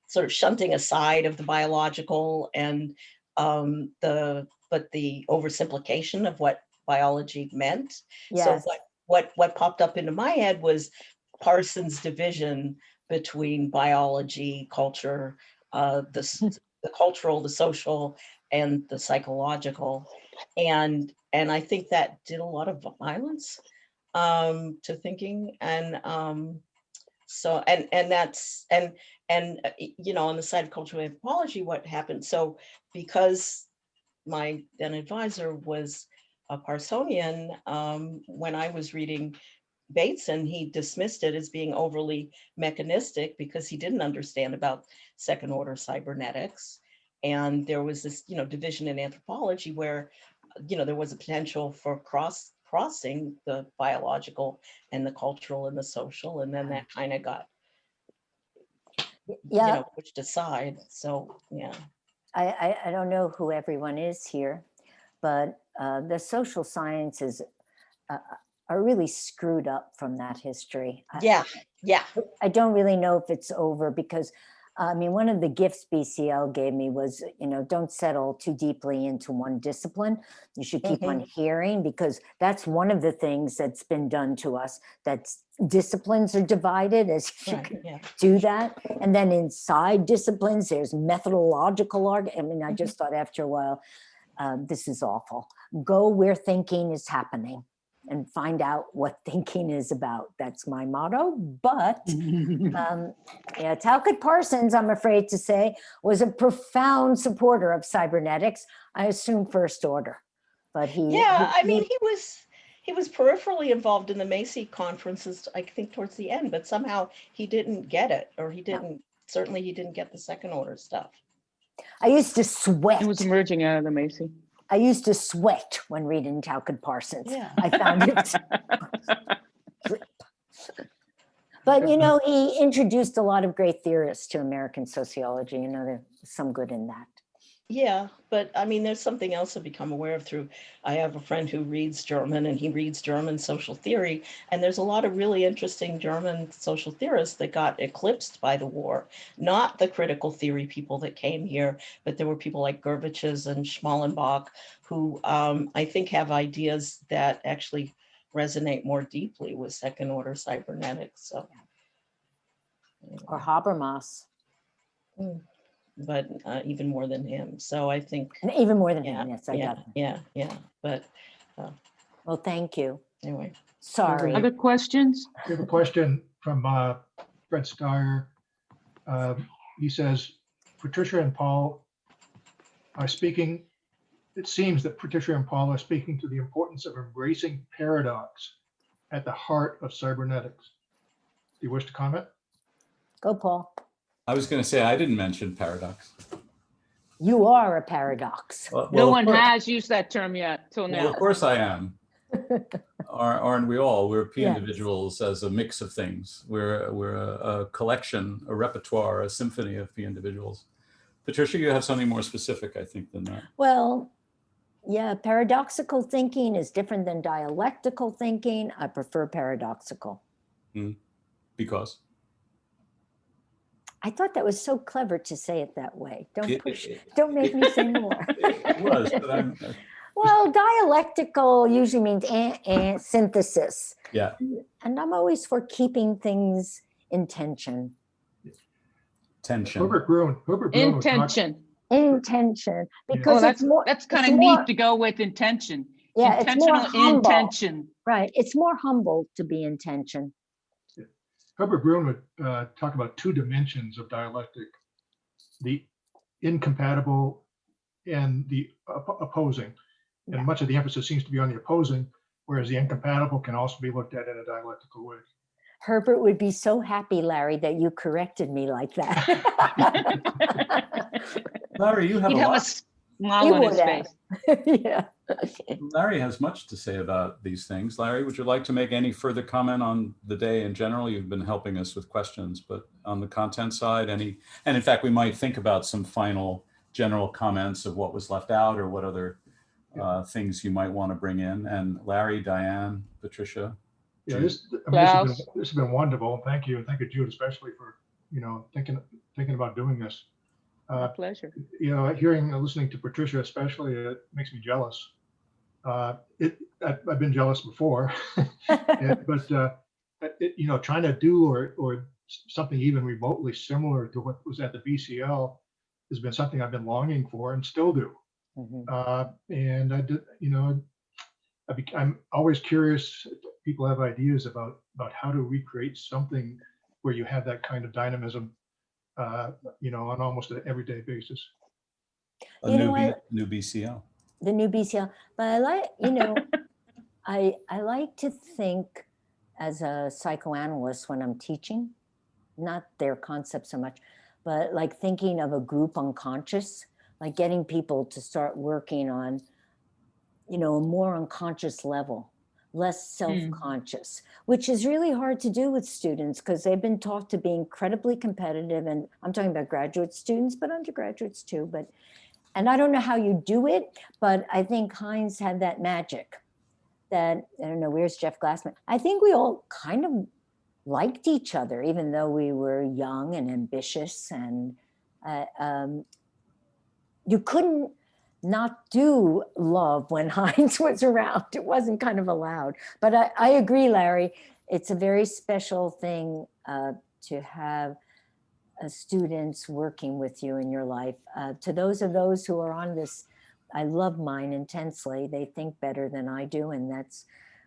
sort of shunting aside of the biological and the oversimplification of what biology meant. Yes. So what popped up into my head was Parsons' division between biology, culture, the cultural, the social, and the psychological, and I think that did a lot of violence to thinking, and so that's on the side of cultural anthropology, what happened. So because my then advisor was a Parsonian, when I was reading Bateson, he dismissed it as being overly mechanistic because he didn't understand about second order cybernetics. And there was this, division in anthropology where, there was a potential for crossing the biological and the cultural and the social. And then that kind of got, pushed aside. So, yeah. I don't know who everyone is here, but the social sciences are really screwed up from that history. Yeah. I don't really know if it's over, because one of the gifts BCL gave me was, don't settle too deeply into one discipline. You should keep on hearing, because that's one of the things that's been done to us, that disciplines are divided, as you can do that. And then inside disciplines, there's methodological argument. I just thought after a while, this is awful. Go where thinking is happening and find out what thinking is about. That's my motto. But Talcott Parsons, I'm afraid to say, was a profound supporter of cybernetics. I assume first order, but he was peripherally involved in the Macy conferences, I think, towards the end, but somehow he didn't get it, or certainly he didn't get the second order stuff. I used to sweat. It was emerging out of the Macy. I used to sweat when reading Talcott Parsons. Yeah. I found it. But, he introduced a lot of great theorists to American sociology. There's some good in that. Yeah, but there's something else I've become aware of I have a friend who reads German, and he reads German social theory. And there's a lot of really interesting German social theorists that got eclipsed by the war. Not the critical theory people that came here, but there were people like Gerviches and Schmallenbach who I think have ideas that actually resonate more deeply with second order cybernetics. So, or Habermas. But even more than him. So I think even more than him. Yes, I got it. Yeah. But well, thank you. Anyway, sorry. Other questions? We have a question from Fred Steyer. He says, Patricia and Paul are speaking. It seems that Patricia and Paul are speaking to the importance of embracing paradox at the heart of cybernetics. Do you wish to comment? Go, Paul. I was going to say, I didn't mention paradox. You are a paradox. No one has used that term yet till now. Well, of course I am. Aren't we all? We're P individuals as a mix of things. We're a collection, a repertoire, a symphony of P individuals. Patricia, you have something more specific, I think, than that. Well, Yeah, paradoxical thinking is different than dialectical thinking. I prefer paradoxical. Because? I thought that was so clever to say it that way. Don't It- push, it- don't make me say more. It was, but I'm, Well, dialectical usually means synthesis. yeah. And I'm always for keeping things in tension. Tension. Herbert Brün would talk- Intention. Intention, because Oh, that's it's more, that's it's kind of more- neat to go with intention. Yeah, it's more Intentional humble. intention. Right, it's more humble to be intention. Herbert Brün would talk about two dimensions of dialectic: the incompatible and the opposing. Yeah. And much of the emphasis seems to be on the opposing, whereas the incompatible can also be looked at in a dialectical way. Herbert would be so happy, Larry, that you corrected me like that. Larry, you have He'd a have a lot. smile He on his would have. face. Yeah. Larry has much to say about these things. Larry, would you like to make any further comment on the day in general? You've been helping us with questions, but on the content side, any, and in fact, we might think about some final general comments of what was left out or what other things you might want to bring in. And Larry, Diane, Patricia. Yeah, Jude. this has been wonderful. Thank you. And thank you, Jude, especially for, thinking about doing this. My pleasure. Listening to Patricia especially, it makes me jealous. I've been jealous before, but trying to do or something even remotely similar to what was at the BCL has been something I've been longing for and still do. And I did, I'm always curious. People have ideas about how to recreate something where you have that kind of dynamism, on almost an everyday basis. A new BCL. The new BCL, but I like, I like to think as a psychoanalyst when I'm teaching, not their concept so much, but like thinking of a group unconscious, like getting people to start working on, a more unconscious level, less self-conscious, which is really hard to do with students because they've been taught to be incredibly competitive. And I'm talking about graduate students, but undergraduates too. And I don't know how you do it, but I think Heinz had that magic that, I don't know, where's Jeff Glassman? I think we all kind of liked each other, even though we were young and ambitious, and you couldn't not do love when Heinz was around. It wasn't kind of allowed. But I agree, Larry, it's a very special thing to have students working with you in your life. To those who are on this, I love mine intensely. They think better than I do, and that's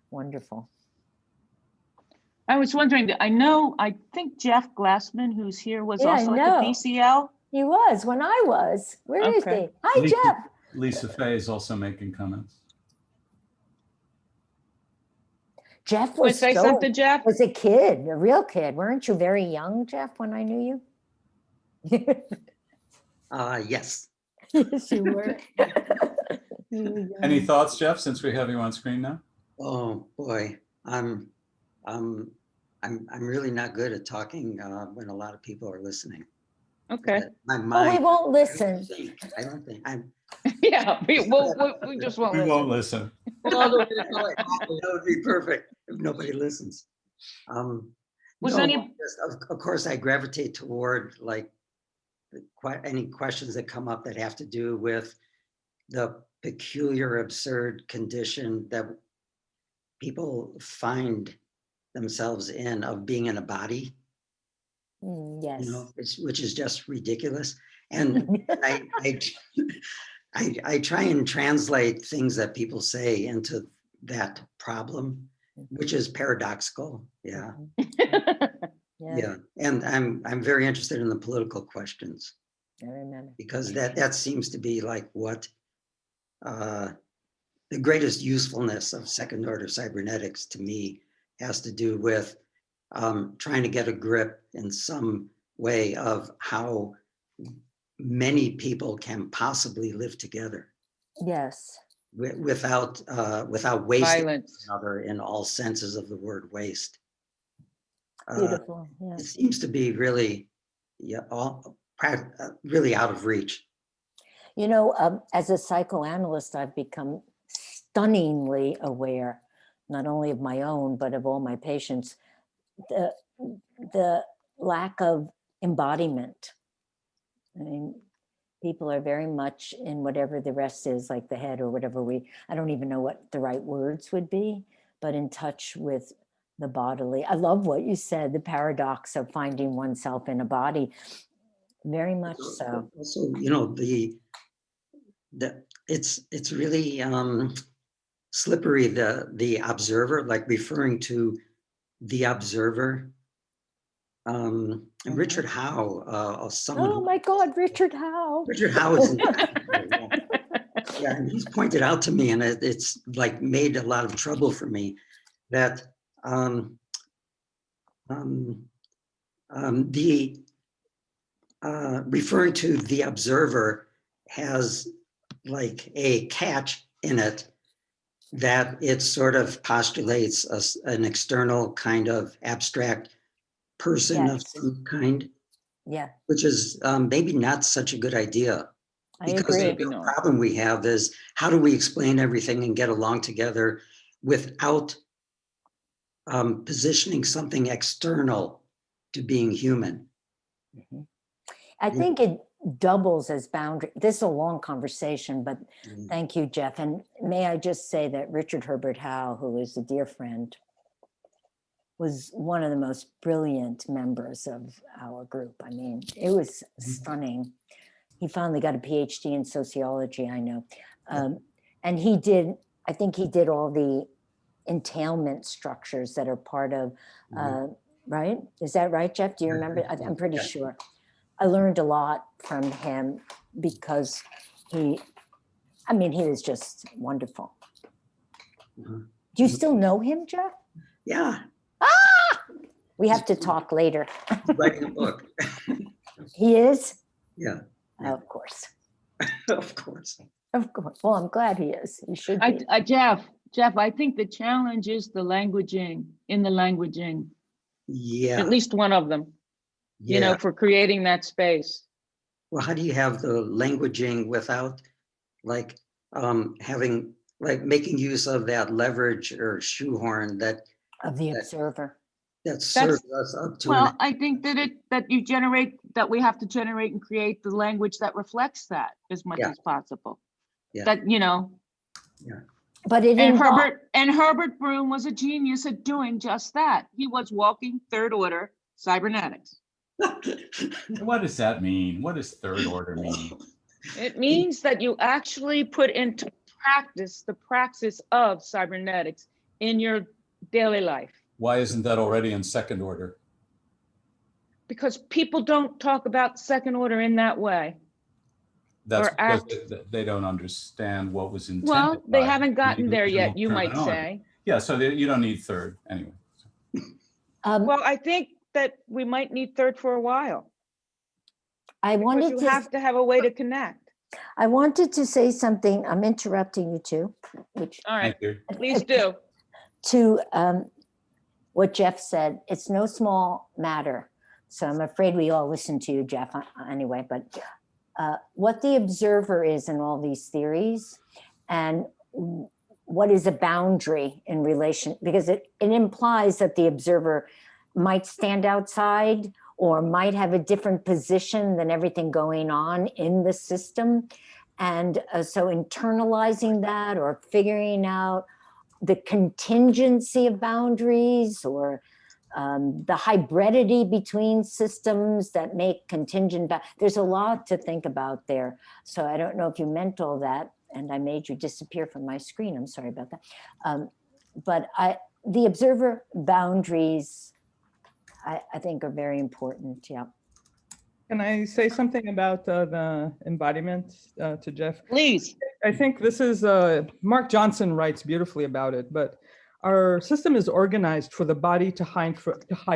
wonderful. I was wondering, I think Jeff Glassman, who's here, was also at the BCL. He was when I was. Where is he? Hi, Jeff. Lisa Fay is also making comments. Jeff was Jeff? Was a kid, a real kid. Weren't you very young, Jeff, when I knew you? Yes. Yes, you were. Any thoughts, Jeff, since we have you on screen now? Oh boy, I'm really not good at talking when a lot of people are listening. Okay. My mind. Well, we won't listen. I don't think I'm. Yeah, we just won't. We won't listen. That would be perfect if nobody listens. Of course, I gravitate toward like any questions that come up that have to do with the peculiar, absurd condition that people find themselves in of being in a body. Yes. Which is just ridiculous. And I try and translate things that people say into that problem, which is paradoxical. Yeah. Yeah. And I'm very interested in the political questions. I remember. Because that seems to be like what the greatest usefulness of second order cybernetics to me has to do with trying to get a grip in some way of how many people can possibly live together. Yes. Without wasting Violence. one another in all senses of the word waste. Beautiful. Yeah. It seems to be really, really out of reach. You know, as a psychoanalyst, I've become stunningly aware, not only of my own, but of all my patients, the lack of embodiment. I mean, people are very much in whatever the rest is, like the head or whatever I don't even know what the right words would be, but in touch with the bodily. I love what you said, the paradox of finding oneself in a body. Very much so. Also, you know, it's really slippery, the observer, like referring to the observer. And Richard Howe, someone. Oh my God, Richard Howe. Richard Howe is yeah, and he's pointed out to me, and it's like made a lot of trouble for me, that referring to the observer has like a catch in it, that it sort of postulates an external kind of abstract person of some kind. Yeah. Which is maybe not such a good idea. Because the real problem we have is, how do we explain everything and get along together without positioning something external to being human? I think it doubles as boundary. This is a long conversation, but thank you, Jeff. And may I just say that Richard Herbert Howe, who is a dear friend, was one of the most brilliant members of our group. I mean, it was stunning. He finally got a PhD in sociology, I know. And he did, I think he did all the entailment structures that are part of, right? Is that right, Jeff? Do you remember? I'm pretty sure. I learned a lot from him because he was just wonderful. Do you still know him, Jeff? Yeah. We have to talk later. He's writing a book. He is? Yeah. Of course. Of course. Of course. Well, I'm glad he is. He should be. Jeff, I think the challenge is the languaging, in the languaging. Yeah. At least one of them, you know, for creating that space. Well, how do you have the languaging without like having, like making use of that leverage or shoehorn that of the observer that serves us up to? Well, I think that we have to generate and create the language that reflects that as much as possible. Yeah. That, you know. Yeah. But Herbert Brün was a genius at doing just that. He was walking third order cybernetics. What does that mean? What does third order mean? It means that you actually put into practice the praxis of cybernetics in your daily life. Why isn't that already in second order? Because people don't talk about second order in that way. That's because they don't understand what was intended. Well, they haven't gotten there yet, you might say. Yeah, so you don't need third anyway. Well, I think that we might need third for a while. You have to have a way to connect. I wanted to say something. I'm interrupting you too. Which, all right, please do. To what Jeff said, it's no small matter. So I'm afraid we all listen to you, Jeff, anyway, but what the observer is in all these theories and what is a boundary in relation, because it implies that the observer might stand outside or might have a different position than everything going on in the system. And so internalizing that or figuring out the contingency of boundaries or the hybridity between systems that make contingent, there's a lot to think about there. So I don't know if you meant all that, and I made you disappear from my screen. I'm sorry about that. But the observer boundaries, I think are very important, yeah. Can I say something about the embodiment to Jeff? Please. I think this is, Mark Johnson writes beautifully about it, but our system is organized for the body to hide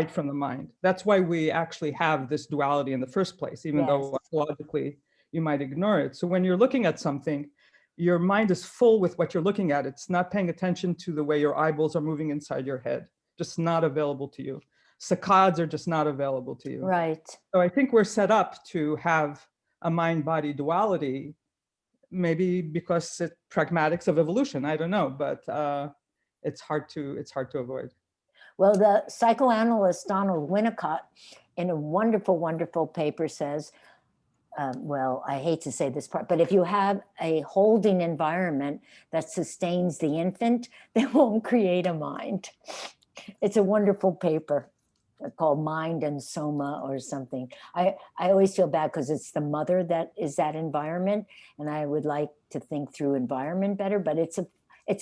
from the mind. That's why we actually have this duality in the first place, even though logically you might ignore it. So when you're looking at something, your mind is full with what you're looking at. It's not paying attention to the way your eyeballs are moving inside your head, just not available to you. Saccades are just not available to you. Right. So I think we're set up to have a mind-body duality maybe because it's pragmatics of evolution. I don't know, but it's hard to avoid. Well, the psychoanalyst Donald Winnicott, in a wonderful, wonderful paper says, well, I hate to say this part, but if you have a holding environment that sustains the infant, they won't create a mind. It's a wonderful paper called Mind and Soma or something. I always feel bad because it's the mother that is that environment, and I would like to think through environment better, but it's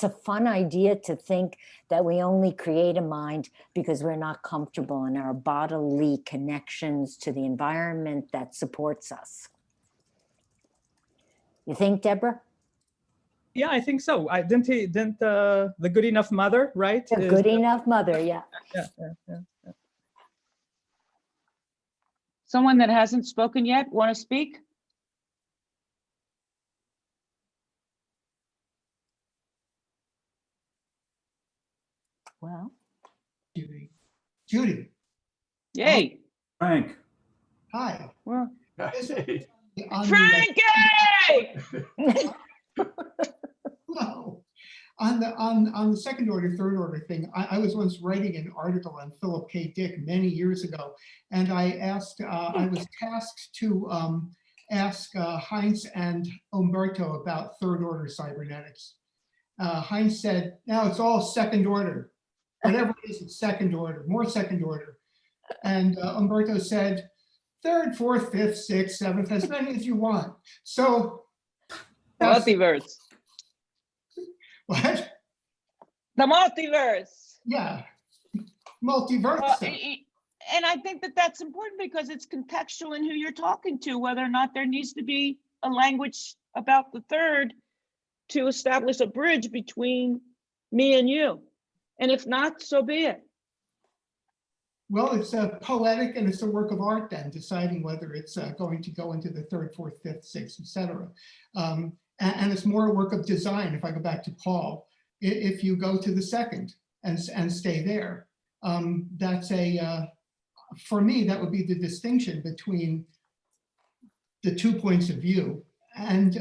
a fun idea to think that we only create a mind because we're not comfortable in our bodily connections to the environment that supports us. You think, Deborah? Yeah, I think so. Didn't the Good Enough Mother, right? The Good Enough Mother, yeah. Yeah. Someone that hasn't spoken yet, want to speak? Well, Judy. Yay. Frank. Hi. Well, Frankie! Hello. On the second order, third order thing, I was once writing an article on Philip K. Dick many years ago, and I was tasked to ask Heinz and Humberto about third order cybernetics. Heinz said, "No, it's all second order. Whatever it is, it's second order, more second order." And Humberto said, third, fourth, fifth, sixth, seventh, as many as you want. So multiverse. What? The multiverse. Yeah, multiverse. And I think that that's important because it's contextual in who you're talking to, whether or not there needs to be a language about the third to establish a bridge between me and you. And if not, so be it. Well, it's poetic and it's a work of art then, deciding whether it's going to go into the third, fourth, fifth, sixth, etc. And it's more a work of design. If I go back to Paul, if you go to the second and stay there, that's for me, that would be the distinction between the 2 points of view. And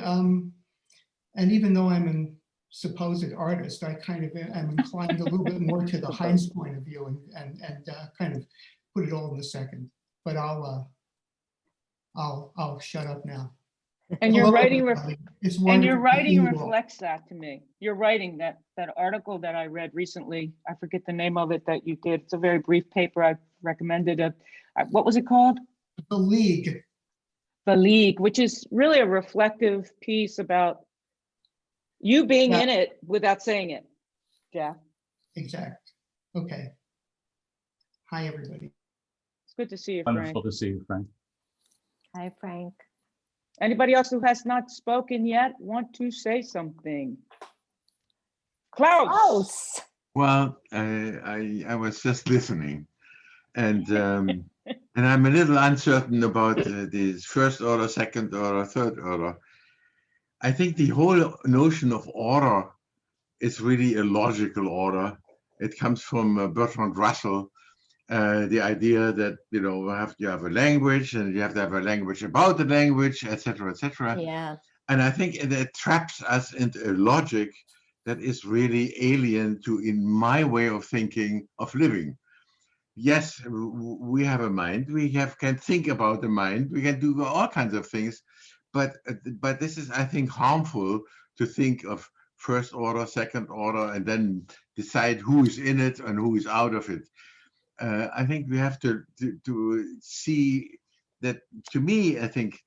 even though I'm an supposed artist, I kind of am inclined a little bit more to the Heinz point of view and kind of put it all in the second. But I'll shut up now. And your writing wonderful. Reflects that to me. Your writing, that article that I read recently, I forget the name of it that you did. It's a very brief paper. I recommended it. What was it called? The League. The League, which is really a reflective piece about you being in it without saying it. Yeah. Exact. Okay. Hi, everybody. It's good to see you, Frank. Wonderful to see you, Frank. Hi, Frank. Anybody else who has not spoken yet want to say something? Klaus. Well, I was just listening, and I'm a little uncertain about this first order, second order, third order. I think the whole notion of order is really a logical order. It comes from Bertrand Russell, the idea that you have a language and you have to have a language about the language, etc., etc. Yeah. And I think that traps us into a logic that is really alien to, in my way of thinking, of living. Yes, we have a mind. We can think about the mind. We can do all kinds of things. But this is, I think, harmful to think of first order, second order, and then decide who is in it and who is out of it. I think we have to see that. To me, I think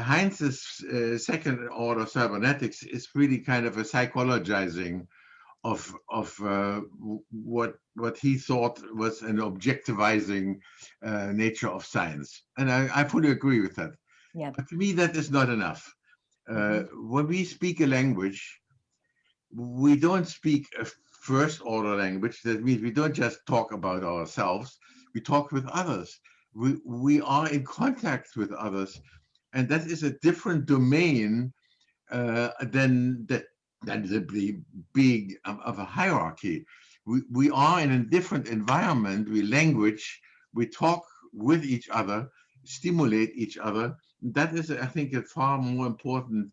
Heinz's second order cybernetics is really kind of a psychologizing of what he thought was an objectivizing nature of science, and I fully agree with that. Yeah. But to me, that is not enough. When we speak a language, we don't speak a first order language. That means we don't just talk about ourselves, we talk with others. We are in contact with others. And that is a different domain than the big of a hierarchy. We are in a different environment. We language, we talk with each other, stimulate each other, that is, I think, a far more important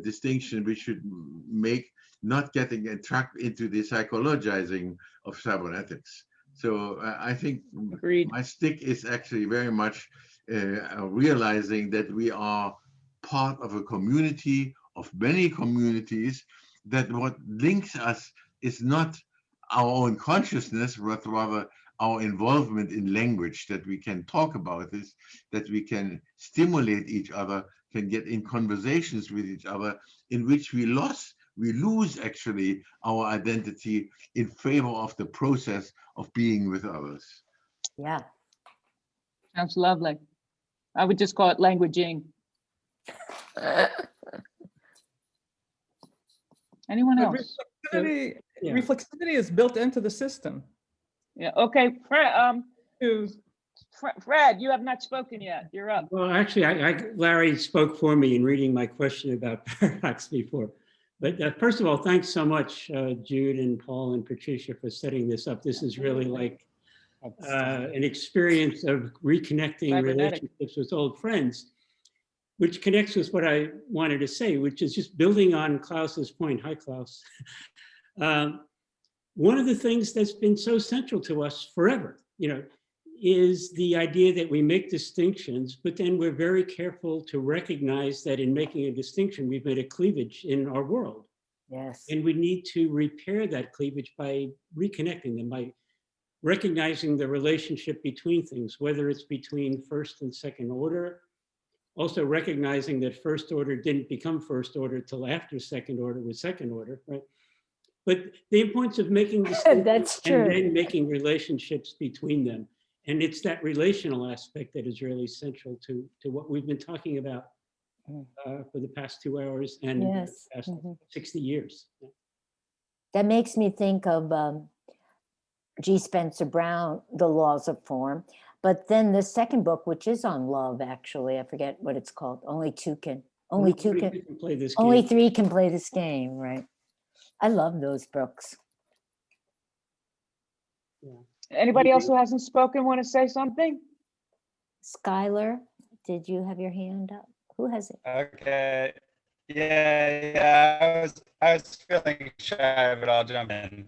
distinction we should make, not getting entrapped into the psychologizing of cybernetics. So I think my stick is actually very much realizing that we are part of a community of many communities, that what links us is not our own consciousness, but rather our involvement in language, that we can talk about this, that we can stimulate each other, can get in conversations with each other, in which we lose actually our identity in favor of the process of being with others. Yeah. Sounds lovely. I would just call it languaging. Anyone else? Reflexivity is built into the system. Yeah. Okay, Fred, you have not spoken yet. You're up. Well, actually, Larry spoke for me in reading my question about paradox before. But first of all, thanks so much, Jude and Paul and Patricia, for setting this up. This is really like an experience of reconnecting relationships with old friends, which connects with what I wanted to say, which is just building on Klaus's point. Hi, Klaus. One of the things that's been so central to us forever, is the idea that we make distinctions, but then we're very careful to recognize that in making a distinction, we've made a cleavage in our world. Yes. And we need to repair that cleavage by reconnecting them, by recognizing the relationship between things, whether it's between first and second order, also recognizing that first order didn't become first order till after second order was second order, right? But the importance of making distinctions That's true. and then making relationships between them. And it's that relational aspect that is really central to what we've been talking about for the past 2 hours and the past 60 years. That makes me think of G. Spencer Brown, The Laws of Form. But then the second book, which is on love, actually, I forget what it's called. Only three can play this game, right? I love those books. Yeah. Anybody else who hasn't spoken want to say something? Skylar, did you have your hand up? Who has it? Okay. Yeah. I was feeling shy, but I'll jump in.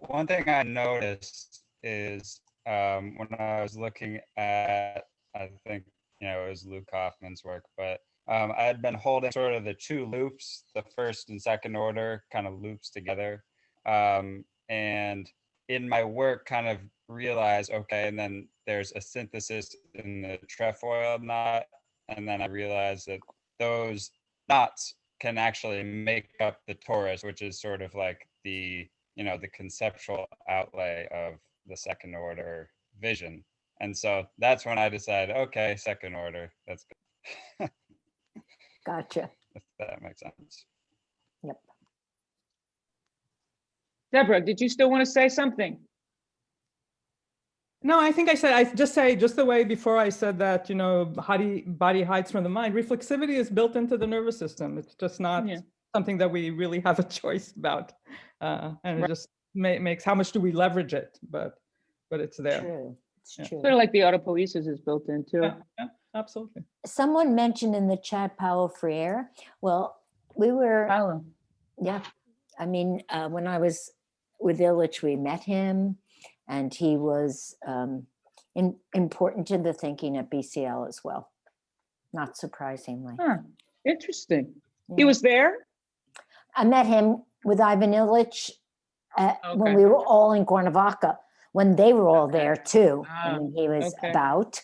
One thing I noticed is when I was looking at, I think, it was Luke Hoffman's work, but I had been holding sort of the two loops, the first and second order kind of loops together. And in my work kind of realized, okay, and then there's a synthesis in the trefoil knot. And then I realized that those knots can actually make up the torus, which is sort of like the, the conceptual outlay of the second order vision. And so that's when I decided, okay, second order, that's good. Gotcha. If that makes sense. Yep. Deborah, did you still want to say something? No, I think I just the way before I said that, body hides from the mind. Reflexivity is built into the nervous system. It's just not something that we really have a choice about. And it just makes, how much do we leverage it? But it's there. True. It's true. Sort of like the autopoiesis is built into it. Yeah, absolutely. Someone mentioned in the chat Paulo Freire. Well, we were, yeah. I mean, when I was with Illich, we met him, and he was important to the thinking at BCL as well, not surprisingly. Huh. Interesting. Yeah. He was there? I met him with Ivan Illich when we were all in Cuernavaca, when they were all there too. I mean, he was about,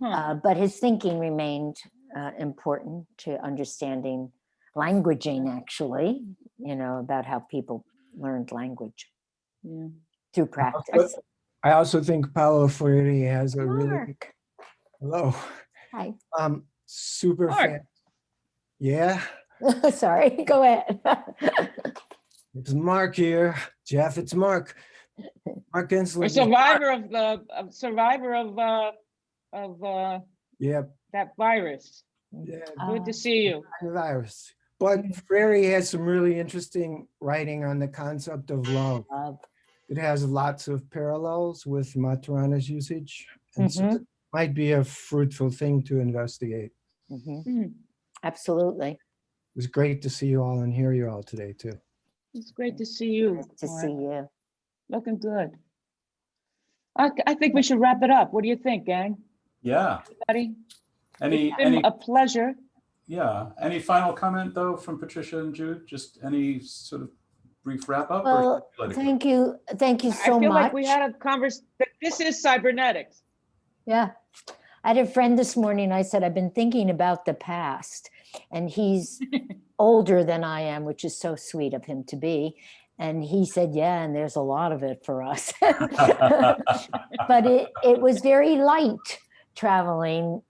but his thinking remained important to understanding languaging, actually, about how people learned language through practice. I also think Paulo Freire has a really, hello. Hi. Super Mark. fan. Yeah. Sorry, go ahead. It's Mark here. Jeff, it's Mark. Mark Inslee. A survivor of that virus. Yeah. Good to see you. Virus. But Freire has some really interesting writing on the concept of love. It has lots of parallels with Maturana's usage. And so it might be a fruitful thing to investigate. Absolutely. It was great to see you all and hear you all today too. It's great to see you. Nice to see you. Looking good. I think we should wrap it up. What do you think, gang? Yeah. Everybody? Any, It's been a pleasure. Yeah. Any final comment though from Patricia and Jude? Just any sort of brief wrap up? Well, thank you. Thank you so I feel much. like we had a conversation. This is cybernetics. Yeah. I had a friend this morning. I said, I've been thinking about the past, and he's older than I am, which is so sweet of him to be. And he said, yeah, and there's a lot of it for us. But it was very light traveling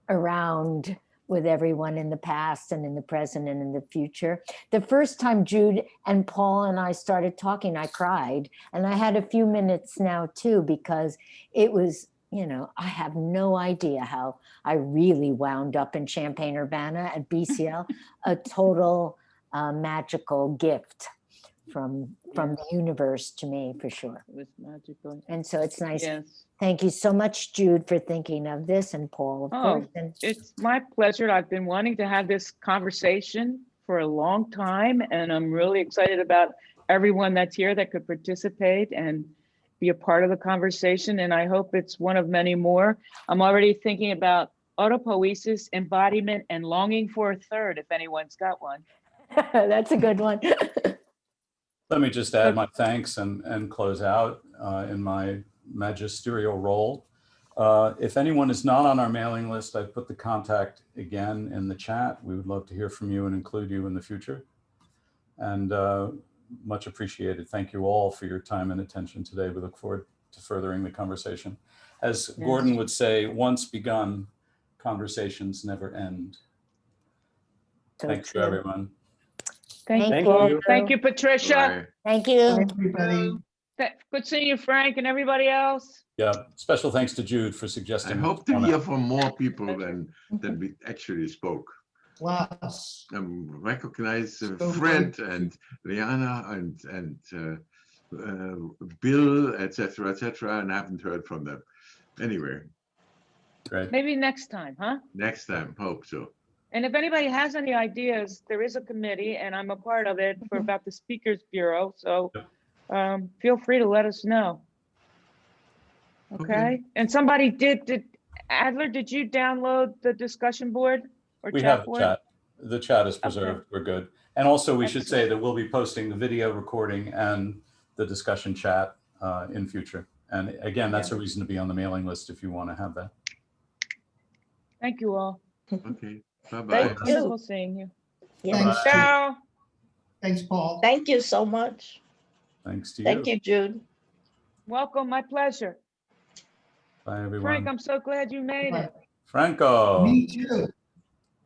around with everyone in the past and in the present and in the future. The first time Jude and Paul and I started talking, I cried. And I had a few minutes now too, because it was, you know, I have no idea how I really wound up in Champaign-Urbana at BCL, a total magical gift from the universe to me, for sure. It was magical. And so it's nice. Yes. Thank you so much, Jude, for thinking of this, and Paul, of course. And It's my pleasure. I've been wanting to have this conversation for a long time, and I'm really excited about everyone that's here that could participate and be a part of the conversation. And I hope it's one of many more. I'm already thinking about autopoiesis, embodiment, and longing for a third, if anyone's got one. That's a good one. Let me just add my thanks and close out in my magisterial role. If anyone is not on our mailing list, I put the contact again in the chat. We would love to hear from you and include you in the future. And much appreciated. Thank you all for your time and attention today. We look forward to furthering the conversation. As Gordon would say, once begun, conversations never end. So Thank true. you, everyone. Thank you. Thank you, Patricia. Bye. Thank you. Everybody. Good seeing you, Frank, and everybody else. Yeah, special thanks to Jude for I suggesting. hope to hear from more people than we actually spoke. Wow. Recognize So Fred good. and Liana and Bill, etc., and I haven't heard from them. Anyway, Great. Maybe next time, huh? next time, hope so. And if anybody has any ideas, there is a committee, and I'm a part of it for about the Speakers Bureau. So feel free to let us know. Okay. And somebody did Adler, did you download the discussion board or We chat have the board? chat. The chat is preserved. We're good. And also we should say Excellent. that we'll be posting the video recording and the discussion chat in future. And again, that's a reason to be on the mailing list if you want to have that. Thank you all. Okay, bye-bye. Wonderful seeing you. Thanks, Jude. Ciao. Thanks, Paul. Thank you so much. Thanks to you. Thank you, Jude. Welcome. My pleasure. Bye, everyone. Frank, I'm so glad you made it. Franco. Me too.